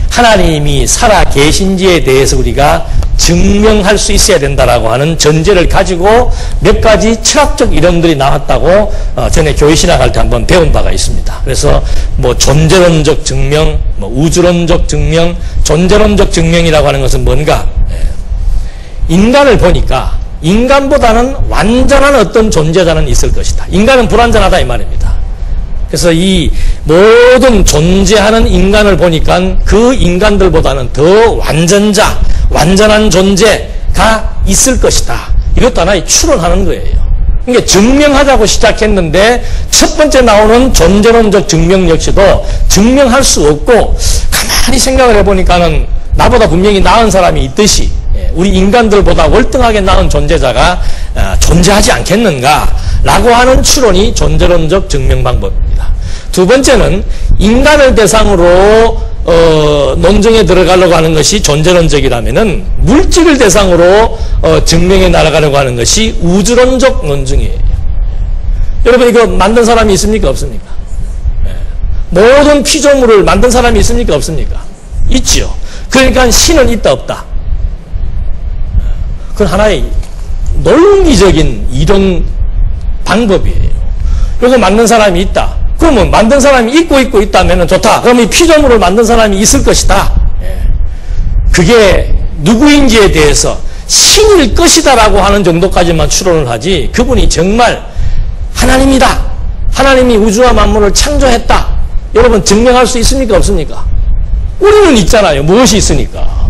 하나님이 살아 계신지에 대해서 우리가 증명할 수 있어야 된다라고 하는 전제를 가지고 몇 가지 철학적 이론들이 나왔다고 전에 교회 신학할 때 한번 배운 바가 있습니다. 그래서 뭐 존재론적 증명, 뭐 우주론적 증명, 존재론적 증명이라고 하는 것은 뭔가 인간을 보니까 인간보다는 완전한 어떤 존재자는 있을 것이다. 인간은 불완전하다 이 말입니다. 그래서 이 모든 존재하는 인간을 보니까 그 인간들보다는 더 완전자, 완전한 존재가 있을 것이다. 이것도 하나의 추론하는 거예요. 그러니까 증명하자고 시작했는데 첫 번째 나오는 존재론적 증명 역시도 증명할 수 없고 가만히 생각을 해보니까는 나보다 분명히 나은 사람이 있듯이 우리 인간들보다 월등하게 나은 존재자가 존재하지 않겠는가라고 하는 추론이 존재론적 증명 방법입니다. 두 번째는 인간을 대상으로 논증에 들어가려고 하는 것이 존재론적이라면은 물질을 대상으로 증명해 나가려고 하는 것이 우주론적 논증이에요. 여러분 이거 만든 사람이 있습니까? 없습니까? 모든 피조물을 만든 사람이 있습니까? 없습니까? 있지요. 그러니까 신은 있다 없다. 그건 하나의 논리적인 이론 방법이에요. 이거 만든 사람이 있다. 그러면 만든 사람이 있고 있다면 좋다. 그럼 이 피조물을 만든 사람이 있을 것이다. 그게 누구인지에 대해서 신일 것이다라고 하는 정도까지만 추론을 하지 그분이 정말 하나님이다. 하나님이 우주와 만물을 창조했다. 여러분 증명할 수 있습니까? 없습니까? 우리는 있잖아요. 무엇이 있으니까?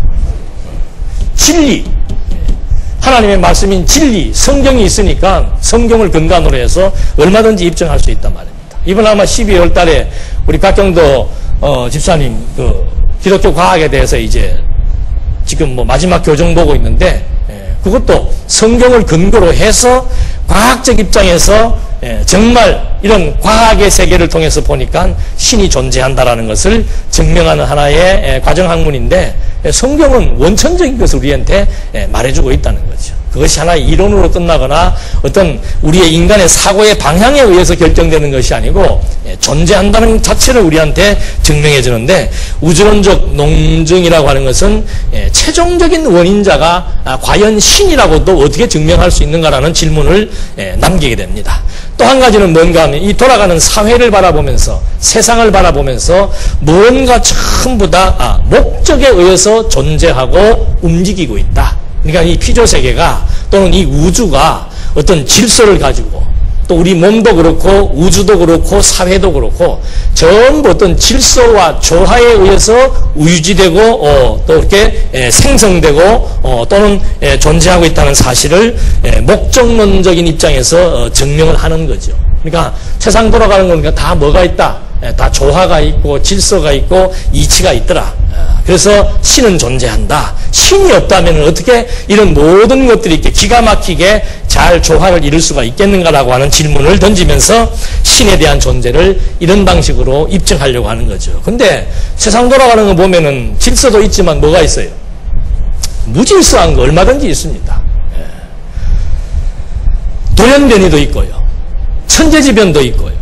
진리. 하나님의 말씀인 진리, 성경이 있으니까 성경을 근간으로 해서 얼마든지 입증할 수 있단 말입니다. 이번 아마 12월 달에 우리 박경도 집사님 그 기독교 과학에 대해서 이제 지금 뭐 마지막 교정 보고 있는데 그것도 성경을 근거로 해서 과학적 입장에서 정말 이런 과학의 세계를 통해서 보니까 신이 존재한다라는 것을 증명하는 하나의 과정학문인데 성경은 원천적인 것을 우리한테 말해주고 있다는 거죠. 그것이 하나의 이론으로 끝나거나 어떤 우리의 인간의 사고의 방향에 의해서 결정되는 것이 아니고 존재한다는 자체를 우리한테 증명해 주는데 우주론적 논증이라고 하는 것은 최종적인 원인자가 과연 신이라고도 어떻게 증명할 수 있는가라는 질문을 남기게 됩니다. 또 한 가지는 뭔가 하면 이 돌아가는 사회를 바라보면서 세상을 바라보면서 뭔가 전부 다 목적에 의해서 존재하고 움직이고 있다. 그러니까 이 피조세계가 또는 이 우주가 어떤 질서를 가지고 또 우리 몸도 그렇고 우주도 그렇고 사회도 그렇고 전부 어떤 질서와 조화에 의해서 유지되고 또 이렇게 생성되고 또는 존재하고 있다는 사실을 목적론적인 입장에서 증명을 하는 거죠. 그러니까 세상 돌아가는 거니까 다 뭐가 있다? 다 조화가 있고 질서가 있고 이치가 있더라. 그래서 신은 존재한다. 신이 없다면 어떻게 이런 모든 것들이 이렇게 기가 막히게 잘 조화를 이룰 수가 있겠는가라고 하는 질문을 던지면서 신에 대한 존재를 이런 방식으로 입증하려고 하는 거죠. 근데 세상 돌아가는 거 보면은 질서도 있지만 뭐가 있어요? 무질서한 거 얼마든지 있습니다. 돌연변이도 있고요. 천재지변도 있고요.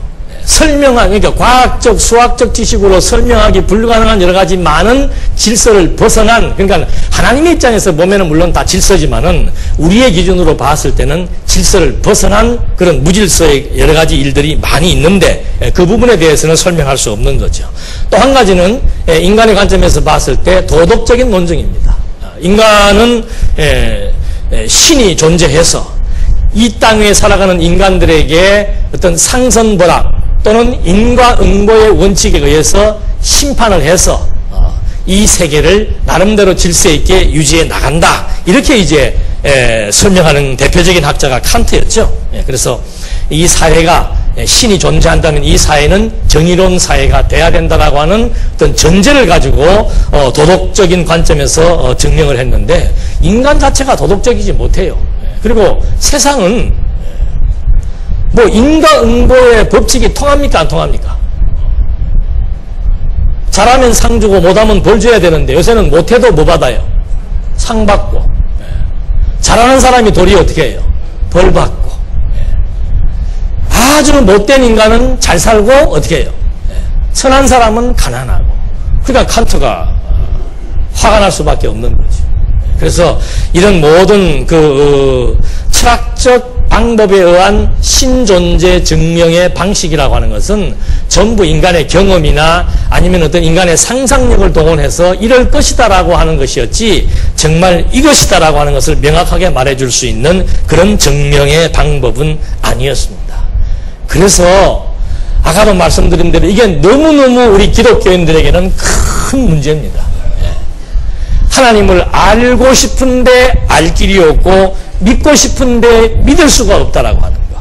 그러니까 과학적, 수학적 지식으로 설명하기 불가능한 여러 가지 많은 질서를 벗어난, 그러니까 하나님의 입장에서 보면은 물론 다 질서지만은 우리의 기준으로 봤을 때는 질서를 벗어난 그런 무질서의 여러 가지 일들이 많이 있는데 그 부분에 대해서는 설명할 수 없는 거죠. 또 한 가지는 인간의 관점에서 봤을 때 도덕적인 논증입니다. 인간은 신이 존재해서 이 땅에 살아가는 인간들에게 어떤 상선벌악 또는 인과응보의 원칙에 의해서 심판을 해서 이 세계를 나름대로 질서 있게 유지해 나간다. 이렇게 이제 설명하는 대표적인 학자가 칸트였죠. 그래서 이 사회가 신이 존재한다면 이 사회는 정의로운 사회가 돼야 된다라고 하는 어떤 전제를 가지고 도덕적인 관점에서 증명을 했는데 인간 자체가 도덕적이지 못해요. 그리고 세상은 뭐 인과응보의 법칙이 통합니까 안 통합니까? 잘하면 상 주고 못하면 벌 줘야 되는데 요새는 못해도 뭐 받아요? 상 받고. 잘하는 사람이 도리어 어떻게 해요? 벌 받고. 아주 못된 인간은 잘 살고 어떻게 해요? 선한 사람은 가난하고. 그러니까 칸트가 화가 날 수밖에 없는 거죠. 그래서 이런 모든 철학적 방법에 의한 신존재 증명의 방식이라고 하는 것은 전부 인간의 경험이나 아니면 어떤 인간의 상상력을 동원해서 이럴 것이다라고 하는 것이었지 정말 이것이다라고 하는 것을 명확하게 말해줄 수 있는 그런 증명의 방법은 아니었습니다. 그래서 아까도 말씀드린 대로 이게 너무너무 우리 기독교인들에게는 큰 문제입니다. 하나님을 알고 싶은데 알 길이 없고 믿고 싶은데 믿을 수가 없다라고 하는 거.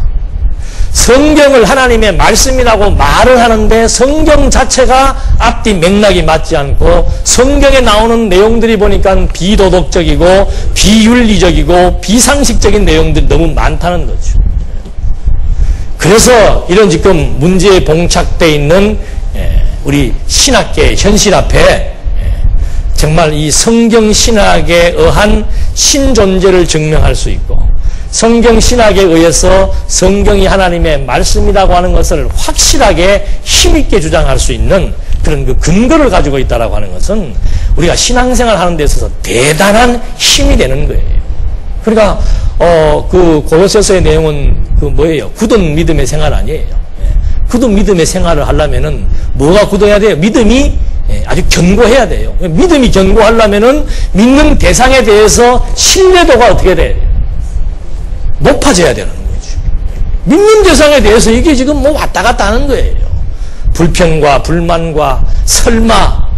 성경을 하나님의 말씀이라고 말을 하는데 성경 자체가 앞뒤 맥락이 맞지 않고 성경에 나오는 내용들이 보니까 비도덕적이고 비윤리적이고 비상식적인 내용들이 너무 많다는 거죠. 그래서 이런 지금 문제에 봉착되어 있는 우리 신학계의 현실 앞에 정말 이 성경 신학에 의한 신존재를 증명할 수 있고 성경 신학에 의해서 성경이 하나님의 말씀이라고 하는 것을 확실하게 힘있게 주장할 수 있는 그런 그 근거를 가지고 있다라고 하는 것은 우리가 신앙생활 하는 데 있어서 대단한 힘이 되는 거예요. 그러니까 그 골로새서의 내용은 그 뭐예요? 굳은 믿음의 생활 아니에요. 굳은 믿음의 생활을 하려면은 뭐가 굳어야 돼요? 믿음이 아주 견고해야 돼요. 믿음이 견고하려면은 믿는 대상에 대해서 신뢰도가 어떻게 돼요? 높아져야 되는 거죠. 믿는 대상에 대해서 이게 지금 뭐 왔다 갔다 하는 거예요. 불평과 불만과 설마,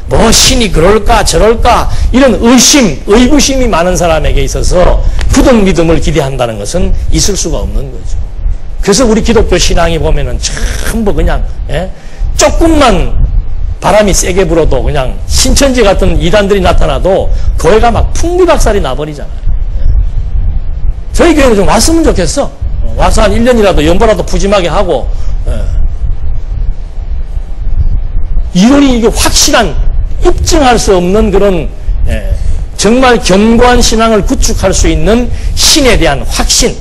뭐 신이 그럴까 저럴까 이런 의심, 의구심이 많은 사람에게 있어서 굳은 믿음을 기대한다는 것은 있을 수가 없는 거죠. 그래서 우리 기독교 신앙이 보면은 전부 그냥 조금만 바람이 세게 불어도 그냥 신천지 같은 이단들이 나타나도 교회가 막 풍비박살이 나버리잖아요. 저희 교회는 좀 왔으면 좋겠어. 와서 한 1년이라도 연보라도 푸짐하게 하고 이론이 이게 확실한 입증할 수 없는 그런 정말 견고한 신앙을 구축할 수 있는 신에 대한 확신,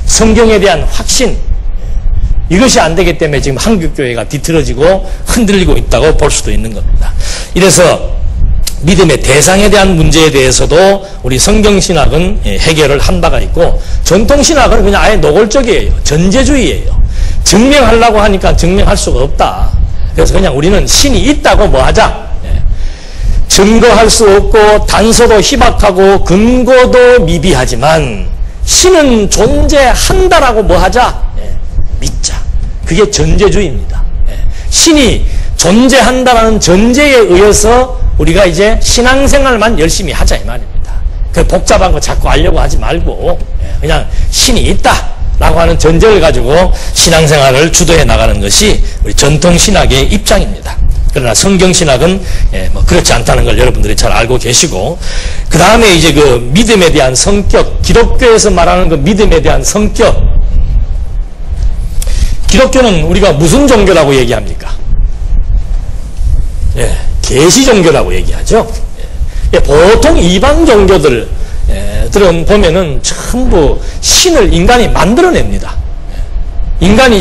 성경에 대한 확신, 이것이 안 되기 때문에 지금 한국교회가 뒤틀어지고 흔들리고 있다고 볼 수도 있는 겁니다. 이래서 믿음의 대상에 대한 문제에 대해서도 우리 성경신학은 해결을 한 바가 있고 전통신학은 그냥 아예 노골적이에요. 전제주의예요. 증명하려고 하니까 증명할 수가 없다. 그래서 그냥 우리는 신이 있다고 뭐 하자. 증거할 수 없고 단서도 희박하고 근거도 미비하지만 신은 존재한다라고 뭐 하자? 믿자. 그게 전제주의입니다. 신이 존재한다라는 전제에 의해서 우리가 이제 신앙생활만 열심히 하자 이 말입니다. 그 복잡한 거 자꾸 알려고 하지 말고 그냥 신이 있다라고 하는 전제를 가지고 신앙생활을 주도해 나가는 것이 우리 전통신학의 입장입니다. 그러나 성경신학은 뭐 그렇지 않다는 걸 여러분들이 잘 알고 계시고, 그 다음에 이제 그 믿음에 대한 성격, 기독교에서 말하는 그 믿음에 대한 성격. 기독교는 우리가 무슨 종교라고 얘기합니까? 계시 종교라고 얘기하죠. 보통 이방 종교들 들은 보면은 전부 신을 인간이 만들어냅니다. 인간이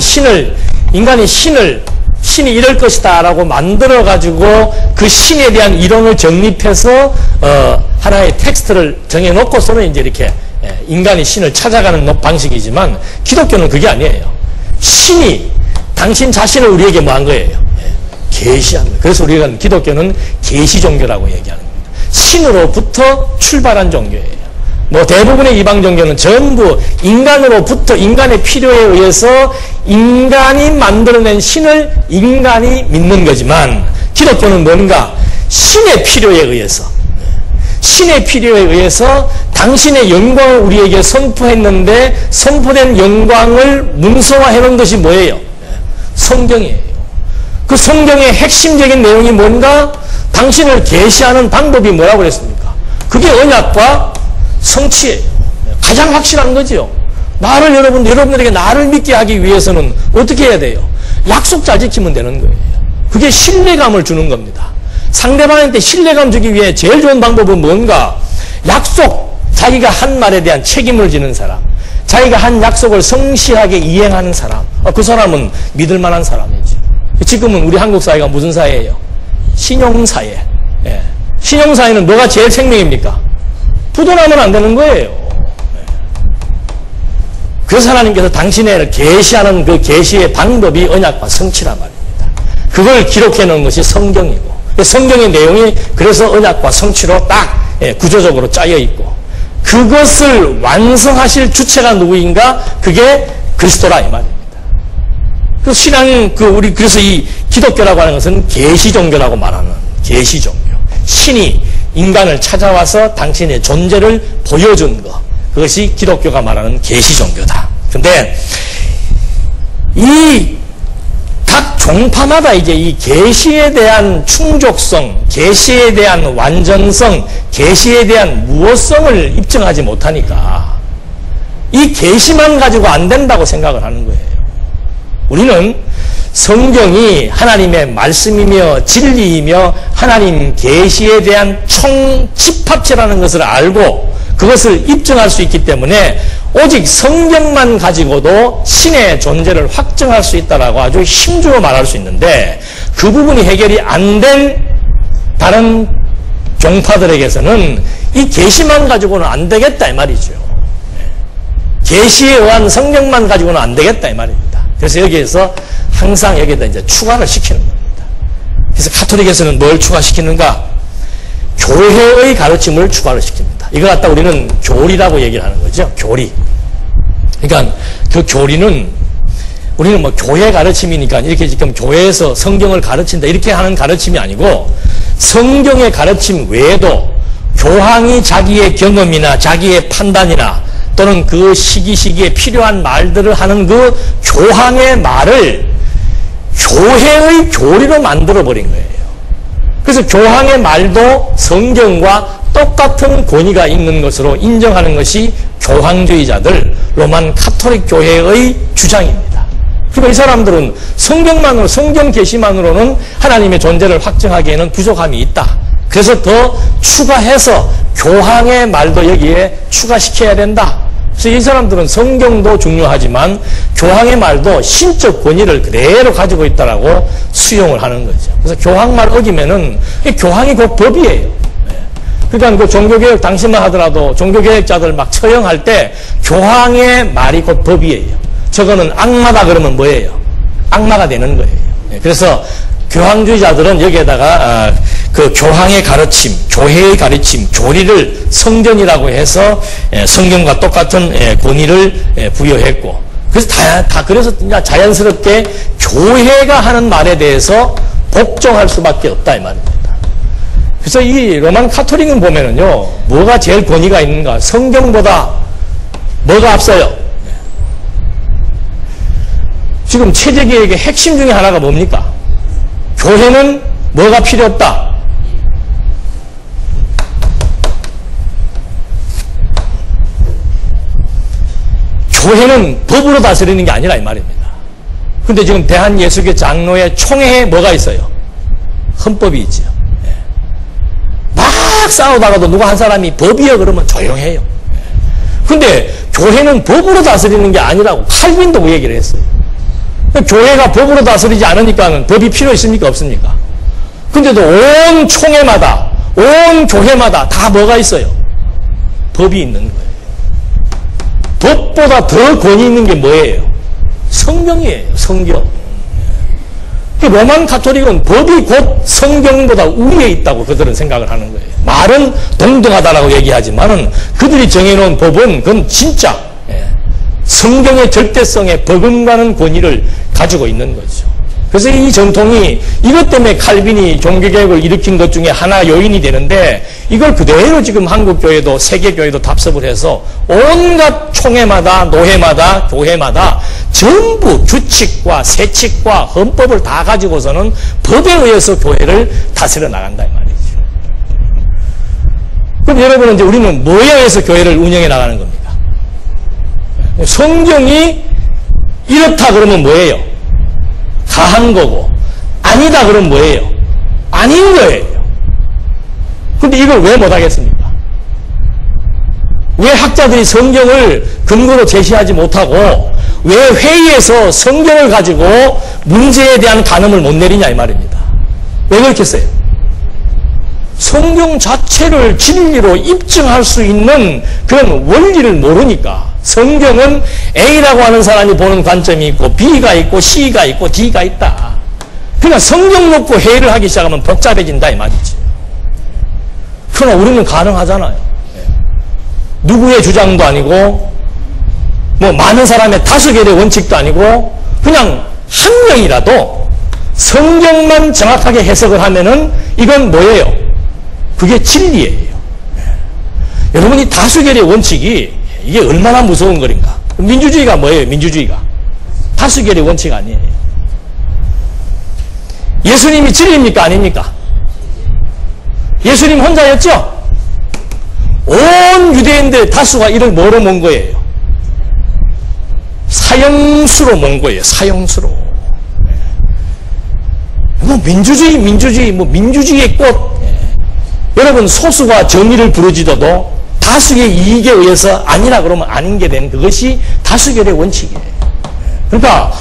신이 이럴 것이다 라고 만들어가지고 그 신에 대한 이론을 정립해서 하나의 텍스트를 정해놓고서는 이제 이렇게 인간이 신을 찾아가는 방식이지만, 기독교는 그게 아니에요. 신이 당신 자신을 우리에게 뭐 한 거예요? 계시한 거예요. 그래서 우리가 기독교는 계시 종교라고 얘기하는 겁니다. 신으로부터 출발한 종교예요. 뭐 대부분의 이방 종교는 전부 인간으로부터, 인간의 필요에 의해서 인간이 만들어낸 신을 인간이 믿는 거지만, 기독교는 뭔가 신의 필요에 의해서 당신의 영광을 우리에게 선포했는데, 선포된 영광을 문서화해 놓은 것이 뭐예요? 성경이에요. 그 성경의 핵심적인 내용이 뭔가, 당신을 계시하는 방법이 뭐라고 그랬습니까? 그게 언약과 성취예요. 가장 확실한 거죠. 여러분들에게 나를 믿게 하기 위해서는 어떻게 해야 돼요? 약속 잘 지키면 되는 거예요. 그게 신뢰감을 주는 겁니다. 상대방한테 신뢰감 주기 위해 제일 좋은 방법은 뭔가? 약속, 자기가 한 말에 대한 책임을 지는 사람, 자기가 한 약속을 성실하게 이행하는 사람, 그 사람은 믿을 만한 사람이지. 지금은 우리 한국 사회가 무슨 사회예요? 신용사회. 신용사회는 뭐가 제일 생명입니까? 부도나면 안 되는 거예요. 그래서 하나님께서 당신의 계시하는 그 계시의 방법이 언약과 성취란 말입니다. 그걸 기록해 놓은 것이 성경이고, 성경의 내용이 그래서 언약과 성취로 딱 구조적으로 짜여 있고, 그것을 완성하실 주체가 누구인가? 그게 그리스도라 이 말입니다. 그 신앙, 그래서 이 기독교라고 하는 것은 계시 종교라고 말하는 계시 종교. 신이 인간을 찾아와서 당신의 존재를 보여준 것. 그것이 기독교가 말하는 계시 종교다. 근데 이 각 종파마다 이제 이 계시에 대한 충족성, 계시에 대한 완전성, 계시에 대한 무엇성을 입증하지 못하니까 이 계시만 가지고 안 된다고 생각을 하는 거예요. 우리는 성경이 하나님의 말씀이며 진리이며 하나님 계시에 대한 총집합체라는 것을 알고 그것을 입증할 수 있기 때문에 오직 성경만 가지고도 신의 존재를 확증할 수 있다라고 아주 힘주어 말할 수 있는데, 그 부분이 해결이 안 된 다른 종파들에게서는 이 계시만 가지고는 안 되겠다 이 말이죠. 계시에 의한 성경만 가지고는 안 되겠다 이 말입니다. 그래서 여기에서 항상 여기에다 이제 추가를 시키는 겁니다. 그래서 가톨릭에서는 뭘 추가시키는가? 교회의 가르침을 추가를 시킵니다. 이걸 갖다 우리는 교리라고 얘기를 하는 거죠. 교리. 그러니까 그 교리는 우리는 뭐 교회 가르침이니까 이렇게 지금 교회에서 성경을 가르친다 이렇게 하는 가르침이 아니고, 성경의 가르침 외에도 교황이 자기의 경험이나 자기의 판단이나 또는 그 시기에 필요한 말들을 하는 그 교황의 말을 교회의 교리로 만들어버린 거예요. 그래서 교황의 말도 성경과 똑같은 권위가 있는 것으로 인정하는 것이 교황주의자들, 로만 카톨릭 교회의 주장입니다. 그러니까 이 사람들은 성경 계시만으로는 하나님의 존재를 확증하기에는 부족함이 있다. 그래서 더 추가해서 교황의 말도 여기에 추가시켜야 된다. 그래서 이 사람들은 성경도 중요하지만 교황의 말도 신적 권위를 그대로 가지고 있다라고 수용을 하는 거죠. 그래서 교황 말 어기면은 교황이 곧 법이에요. 그러니까 그 종교개혁 당시만 하더라도 종교개혁자들 막 처형할 때 교황의 말이 곧 법이에요. 저거는 악마다 그러면 뭐예요? 악마가 되는 거예요. 그래서 교황주의자들은 여기에다가 그 교황의 가르침, 교회의 가르침, 교리를 성전이라고 해서 성경과 똑같은 권위를 부여했고, 그래서 그래서 자연스럽게 교회가 하는 말에 대해서 복종할 수밖에 없다 이 말입니다. 그래서 이 로만 카톨릭은 보면은요, 뭐가 제일 권위가 있는가? 성경보다 뭐가 앞서요? 지금 체제개혁의 핵심 중에 하나가 뭡니까? 교회는 뭐가 필요 없다? 교회는 법으로 다스리는 게 아니라 이 말입니다. 근데 지금 대한예수교 장로의 총회에 뭐가 있어요? 헌법이 있죠. 막 싸우다가도 누가 한 사람이 법이요 그러면 조용해요. 근데 교회는 법으로 다스리는 게 아니라고 칼빈도 그 얘기를 했어요. 교회가 법으로 다스리지 않으니까 법이 필요 있습니까? 없습니까? 근데도 온 총회마다, 온 교회마다 다 뭐가 있어요? 법이 있는 거예요. 법보다 더 권위 있는 게 뭐예요? 성경이에요. 성경. 로만 가톨릭은 법이 곧 성경보다 우위에 있다고 그들은 생각을 하는 거예요. 말은 동등하다라고 얘기하지만은 그들이 정해놓은 법은 그건 진짜 성경의 절대성에 버금가는 권위를 가지고 있는 거죠. 그래서 이 전통이 이것 때문에 칼빈이 종교개혁을 일으킨 것 중에 하나 요인이 되는데, 이걸 그대로 지금 한국교회도 세계교회도 답습을 해서 온갖 총회마다 노회마다 교회마다 전부 규칙과 세칙과 헌법을 다 가지고서는 법에 의해서 교회를 다스려 나간다 이 말이죠. 그럼 여러분은 이제 우리는 뭐에 의해서 교회를 운영해 나가는 겁니까? 성경이 이렇다 그러면 뭐예요? 가한 거고, 아니다 그러면 뭐예요? 아닌 거예요. 근데 이걸 왜 못하겠습니까? 왜 학자들이 성경을 근거로 제시하지 못하고 왜 회의에서 성경을 가지고 문제에 대한 간음을 못 내리냐 이 말입니다. 왜 그렇겠어요? 성경 자체를 진리로 입증할 수 있는 그런 원리를 모르니까. 성경은 A라고 하는 사람이 보는 관점이 있고 B가 있고 C가 있고 D가 있다. 그러니까 성경 놓고 회의를 하기 시작하면 복잡해진다 이 말이지. 그러나 우리는 가능하잖아요. 누구의 주장도 아니고 뭐 많은 사람의 다수결의 원칙도 아니고 그냥 한 명이라도 성경만 정확하게 해석을 하면은 이건 뭐예요? 그게 진리예요. 여러분이 다수결의 원칙이 이게 얼마나 무서운 거인가? 민주주의가 뭐예요? 민주주의가 다수결의 원칙 아니에요. 예수님이 진리입니까? 아닙니까? 예수님 혼자였죠? 온 유대인들 다수가 이를 뭐로 몬 거예요? 사형수로 몬 거예요. 사형수로. 뭐 민주주의의 꽃. 여러분 소수가 정의를 부르짖어도 다수의 이익에 의해서 아니라 그러면 아닌 게 된 그것이 다수결의 원칙이에요. 그러니까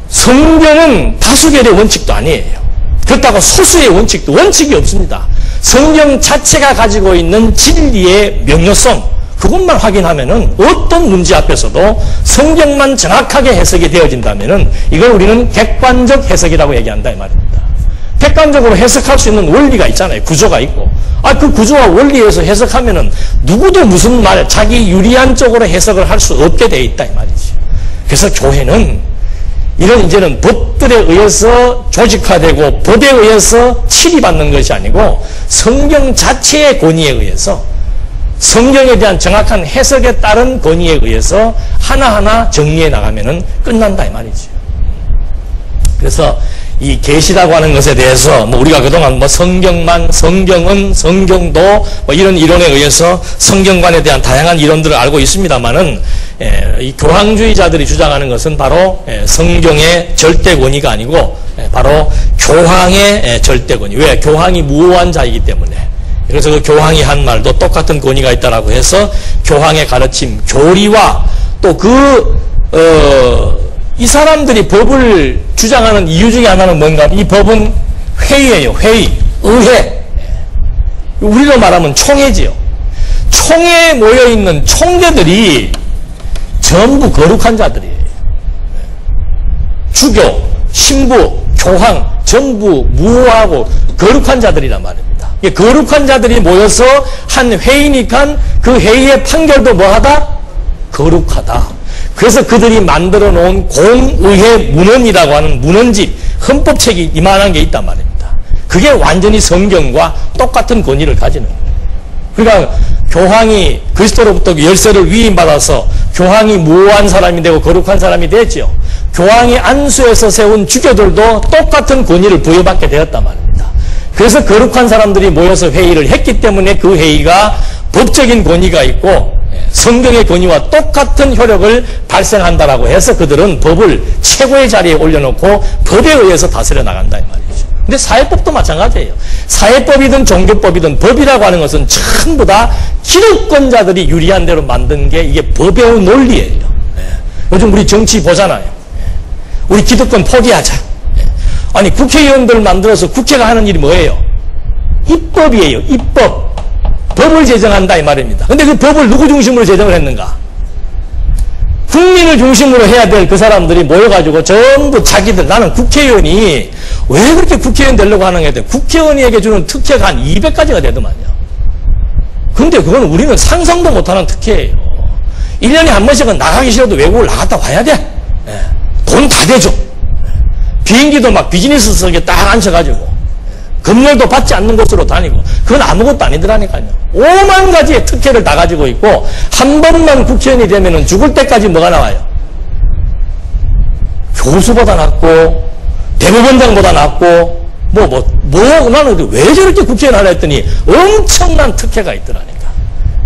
성경은 다수결의 원칙도 아니에요. 그렇다고 소수의 원칙도 원칙이 없습니다. 성경 자체가 가지고 있는 진리의 명료성, 그것만 확인하면은 어떤 문제 앞에서도 성경만 정확하게 해석이 되어진다면은 이걸 우리는 객관적 해석이라고 얘기한다 이 말입니다. 객관적으로 해석할 수 있는 원리가 있잖아요. 구조가 있고. 그 구조와 원리에서 해석하면은 누구도 무슨 말, 자기 유리한 쪽으로 해석을 할 수 없게 돼 있다 이 말이지. 그래서 교회는 이런 이제는 법들에 의해서 조직화되고 법에 의해서 치리받는 것이 아니고 성경 자체의 권위에 의해서 성경에 대한 정확한 해석에 따른 권위에 의해서 하나하나 정리해 나가면은 끝난다 이 말이지. 그래서 이 계시라고 하는 것에 대해서 뭐 우리가 그동안 뭐 성경만, 성경은, 성경도 뭐 이런 이론에 의해서 성경관에 대한 다양한 이론들을 알고 있습니다만은 이 교황주의자들이 주장하는 것은 바로 성경의 절대 권위가 아니고 바로 교황의 절대 권위. 왜? 교황이 무오한 자이기 때문에. 그래서 그 교황이 한 말도 똑같은 권위가 있다라고 해서 교황의 가르침, 교리와 또 이 사람들이 법을 주장하는 이유 중에 하나는 뭔가? 이 법은 회의예요. 회의, 의회. 우리로 말하면 총회지요. 총회에 모여있는 총대들이 전부 거룩한 자들이에요. 주교, 신부, 교황 전부 무오하고 거룩한 자들이란 말입니다. 거룩한 자들이 모여서 한 회의니까 그 회의의 판결도 뭐하다? 거룩하다. 그래서 그들이 만들어 놓은 공의회 문헌이라고 하는 문헌집, 헌법책이 이만한 게 있단 말입니다. 그게 완전히 성경과 똑같은 권위를 가지는 거예요. 그러니까 교황이 그리스도로부터 열쇠를 위임받아서 교황이 무오한 사람이 되고 거룩한 사람이 됐죠. 교황이 안수해서 세운 주교들도 똑같은 권위를 부여받게 되었단 말입니다. 그래서 거룩한 사람들이 모여서 회의를 했기 때문에 그 회의가 법적인 권위가 있고 성경의 권위와 똑같은 효력을 발생한다라고 해서 그들은 법을 최고의 자리에 올려놓고 법에 의해서 다스려 나간다 이 말이죠. 근데 사회법도 마찬가지예요. 사회법이든 종교법이든 법이라고 하는 것은 전부 다 기득권자들이 유리한 대로 만든 게 이게 법의 논리예요. 요즘 우리 정치 보잖아요. 우리 기득권 포기하자. 아니 국회의원들 만들어서 국회가 하는 일이 뭐예요? 입법이에요. 입법. 법을 제정한다 이 말입니다. 근데 그 법을 누구 중심으로 제정을 했는가? 국민을 중심으로 해야 될 그 사람들이 모여가지고 전부 자기들, 나는 국회의원이 왜 그렇게 국회의원 되려고 하는 게 돼? 국회의원에게 주는 특혜가 한 200가지가 되더만요. 근데 그건 우리는 상상도 못하는 특혜예요. 1년에 한 번씩은 나가기 싫어도 외국을 나갔다 와야 돼. 돈 다 대줘. 비행기도 막 비즈니스석에 딱 앉혀가지고 급료도 받지 않는 곳으로 다니고 그건 아무것도 아니더라니까요. 5만 가지의 특혜를 다 가지고 있고 한 번만 국회의원이 되면은 죽을 때까지 뭐가 나와요? 교수보다 낫고 대법원장보다 낫고 나는 왜 저렇게 국회의원 하려 했더니 엄청난 특혜가 있더라니까.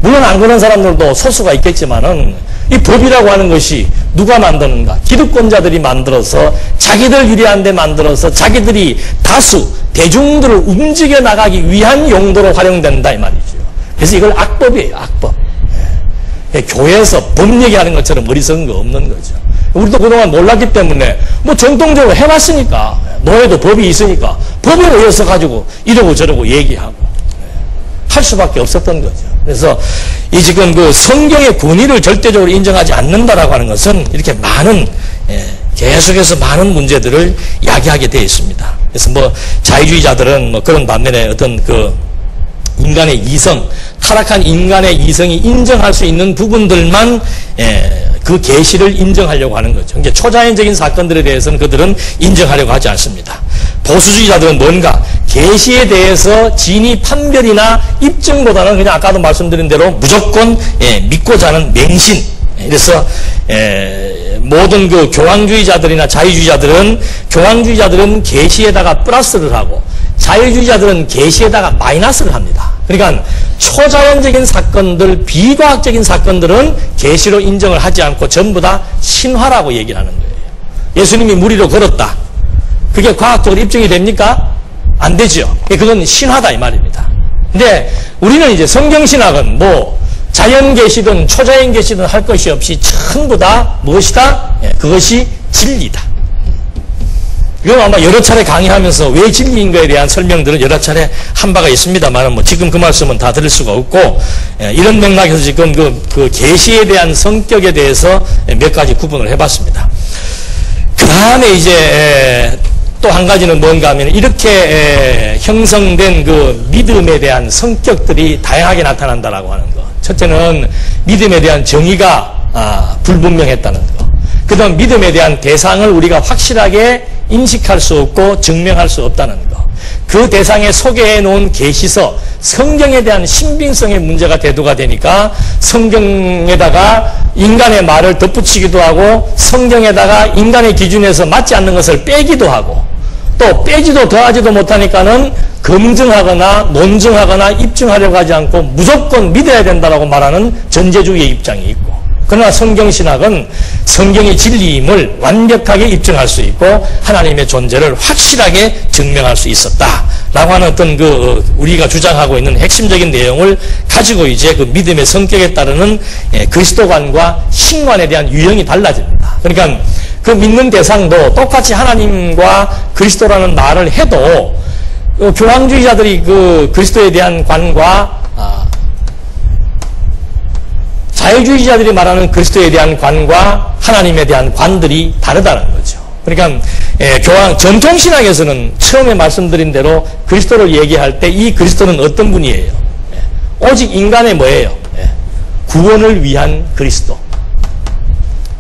물론 안 그런 사람들도 소수가 있겠지만은 이 법이라고 하는 것이 누가 만드는가? 기득권자들이 만들어서 자기들 유리한 데 만들어서 자기들이 다수 대중들을 움직여 나가기 위한 용도로 활용된다 이 말이죠. 그래서 이걸 악법이에요. 악법. 교회에서 법 얘기하는 것처럼 어리석은 거 없는 거죠. 우리도 그동안 몰랐기 때문에 뭐 전통적으로 해왔으니까 노예도 법이 있으니까 법에 의해서 가지고 이러고 저러고 얘기하고 할 수밖에 없었던 거죠. 그래서 이 지금 그 성경의 권위를 절대적으로 인정하지 않는다라고 하는 것은 이렇게 많은 계속해서 많은 문제들을 야기하게 되어 있습니다. 그래서 뭐 자유주의자들은 뭐 그런 반면에 어떤 그 인간의 이성, 타락한 인간의 이성이 인정할 수 있는 부분들만 그 계시를 인정하려고 하는 거죠. 그러니까 초자연적인 사건들에 대해서는 그들은 인정하려고 하지 않습니다. 보수주의자들은 뭔가 계시에 대해서 진위 판별이나 입증보다는 그냥 아까도 말씀드린 대로 무조건 믿고자 하는 맹신. 그래서 모든 그 교황주의자들이나 교황주의자들은 계시에다가 플러스를 하고 자유주의자들은 계시에다가 마이너스를 합니다. 그러니까 초자연적인 사건들, 비과학적인 사건들은 계시로 인정을 하지 않고 전부 다 신화라고 얘기를 하는 거예요. 예수님이 무리로 걸었다. 그게 과학적으로 입증이 됩니까? 안 되죠. 그건 신화다 이 말입니다. 근데 우리는 이제 성경신학은 뭐 자연계시든 초자연계시든 할 것이 없이 전부 다 무엇이다? 그것이 진리다. 이건 아마 여러 차례 강의하면서 왜 진리인 거에 대한 설명들은 여러 차례 한 바가 있습니다만 뭐 지금 그 말씀은 다 드릴 수가 없고 이런 맥락에서 지금 그 계시에 대한 성격에 대해서 몇 가지 구분을 해봤습니다. 그 다음에 이제 또 한 가지는 뭔가 하면 이렇게 형성된 그 믿음에 대한 성격들이 다양하게 나타난다라고 하는 거. 첫째는 믿음에 대한 정의가 불분명했다는 거. 그 다음 믿음에 대한 대상을 우리가 확실하게 인식할 수 없고 증명할 수 없다는 거. 그 대상에 소개해 놓은 계시서 성경에 대한 신빙성의 문제가 대두가 되니까 성경에다가 인간의 말을 덧붙이기도 하고 성경에다가 인간의 기준에서 맞지 않는 것을 빼기도 하고 또 빼지도 더하지도 못하니까는 검증하거나 논증하거나 입증하려고 하지 않고 무조건 믿어야 된다라고 말하는 전제주의의 입장이 있고 그러나 성경신학은 성경의 진리임을 완벽하게 입증할 수 있고 하나님의 존재를 확실하게 증명할 수 있었다라고 하는 어떤 그 우리가 주장하고 있는 핵심적인 내용을 가지고 이제 그 믿음의 성격에 따르는 그리스도관과 신관에 대한 유형이 달라집니다. 그러니까 그 믿는 대상도 똑같이 하나님과 그리스도라는 말을 해도 교황주의자들이 그 그리스도에 대한 관과 자유주의자들이 말하는 그리스도에 대한 관과 하나님에 대한 관들이 다르다는 거죠. 그러니까 교황 전통신학에서는 처음에 말씀드린 대로 그리스도를 얘기할 때 이 그리스도는 어떤 분이에요? 오직 인간의 뭐예요? 구원을 위한 그리스도.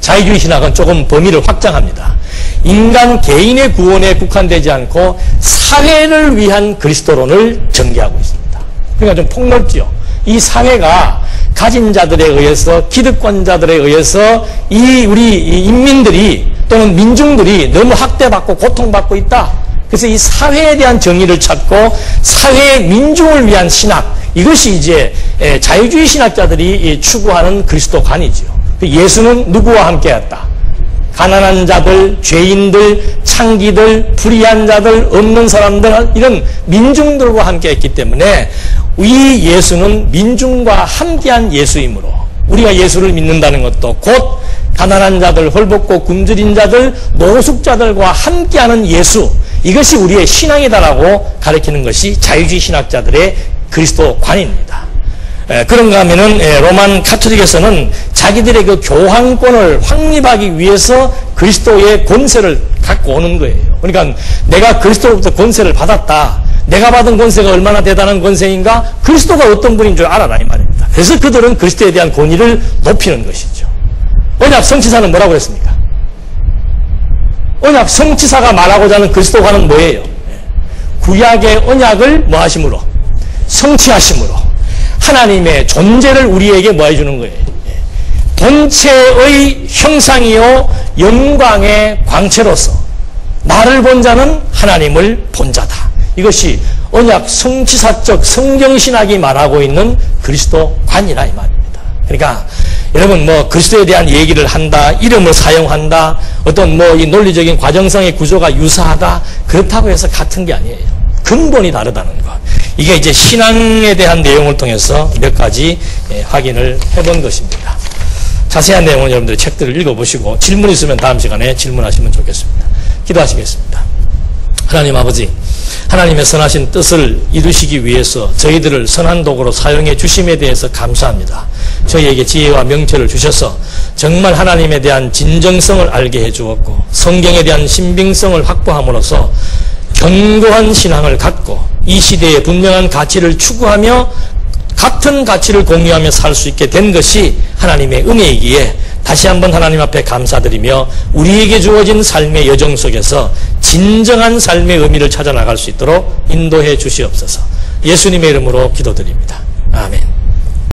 자유주의 신학은 조금 범위를 확장합니다. 인간 개인의 구원에 국한되지 않고 사회를 위한 그리스도론을 전개하고 있습니다. 그러니까 좀 폭넓지요. 이 사회가 가진 자들에 의해서, 기득권자들에 의해서 우리 인민들이 또는 민중들이 너무 학대받고 고통받고 있다. 그래서 이 사회에 대한 정의를 찾고 사회의 민중을 위한 신학, 이것이 이제 자유주의 신학자들이 추구하는 그리스도관이지요. 예수는 누구와 함께했다? 가난한 자들, 죄인들, 창기들, 불의한 자들, 없는 사람들, 이런 민중들과 함께했기 때문에 이 예수는 민중과 함께한 예수이므로 우리가 예수를 믿는다는 것도 곧 가난한 자들, 헐벗고 굶주린 자들, 노숙자들과 함께하는 예수, 이것이 우리의 신앙이다라고 가르치는 것이 자유주의 신학자들의 그리스도관입니다. 그런가 하면은 로만 카톨릭에서는 자기들의 그 교황권을 확립하기 위해서 그리스도의 권세를 갖고 오는 거예요. 그러니까 내가 그리스도로부터 권세를 받았다. 내가 받은 권세가 얼마나 대단한 권세인가? 그리스도가 어떤 분인 줄 알아라 이 말입니다. 그래서 그들은 그리스도에 대한 권위를 높이는 것이죠. 언약 성취사는 뭐라고 했습니까? 언약 성취사가 말하고자 하는 그리스도관은 뭐예요? 구약의 언약을 뭐 하심으로? 성취하심으로 하나님의 존재를 우리에게 뭐 해주는 거예요? 본체의 형상이요 영광의 광채로서 나를 본 자는 하나님을 본 자다. 이것이 언약 성취사적 성경신학이 말하고 있는 그리스도관이라 이 말입니다. 그러니까 여러분 뭐 그리스도에 대한 얘기를 한다, 이름을 사용한다, 어떤 뭐 이 논리적인 과정상의 구조가 유사하다, 그렇다고 해서 같은 게 아니에요. 근본이 다르다는 것. 이게 이제 신앙에 대한 내용을 통해서 몇 가지 확인을 해본 것입니다. 자세한 내용은 여러분들이 책들을 읽어보시고 질문 있으면 다음 시간에 질문하시면 좋겠습니다. 기도하시겠습니다. 하나님 아버지, 하나님의 선하신 뜻을 이루시기 위해서 저희들을 선한 도구로 사용해 주심에 대해서 감사합니다. 저희에게 지혜와 명철을 주셔서 정말 하나님에 대한 진정성을 알게 해주었고 성경에 대한 신빙성을 확보함으로써 견고한 신앙을 갖고 이 시대의 분명한 가치를 추구하며 같은 가치를 공유하며 살 수 있게 된 것이 하나님의 은혜이기에 다시 한번 하나님 앞에 감사드리며 우리에게 주어진 삶의 여정 속에서 진정한 삶의 의미를 찾아 나갈 수 있도록 인도해 주시옵소서. 예수님의 이름으로 기도드립니다. 아멘.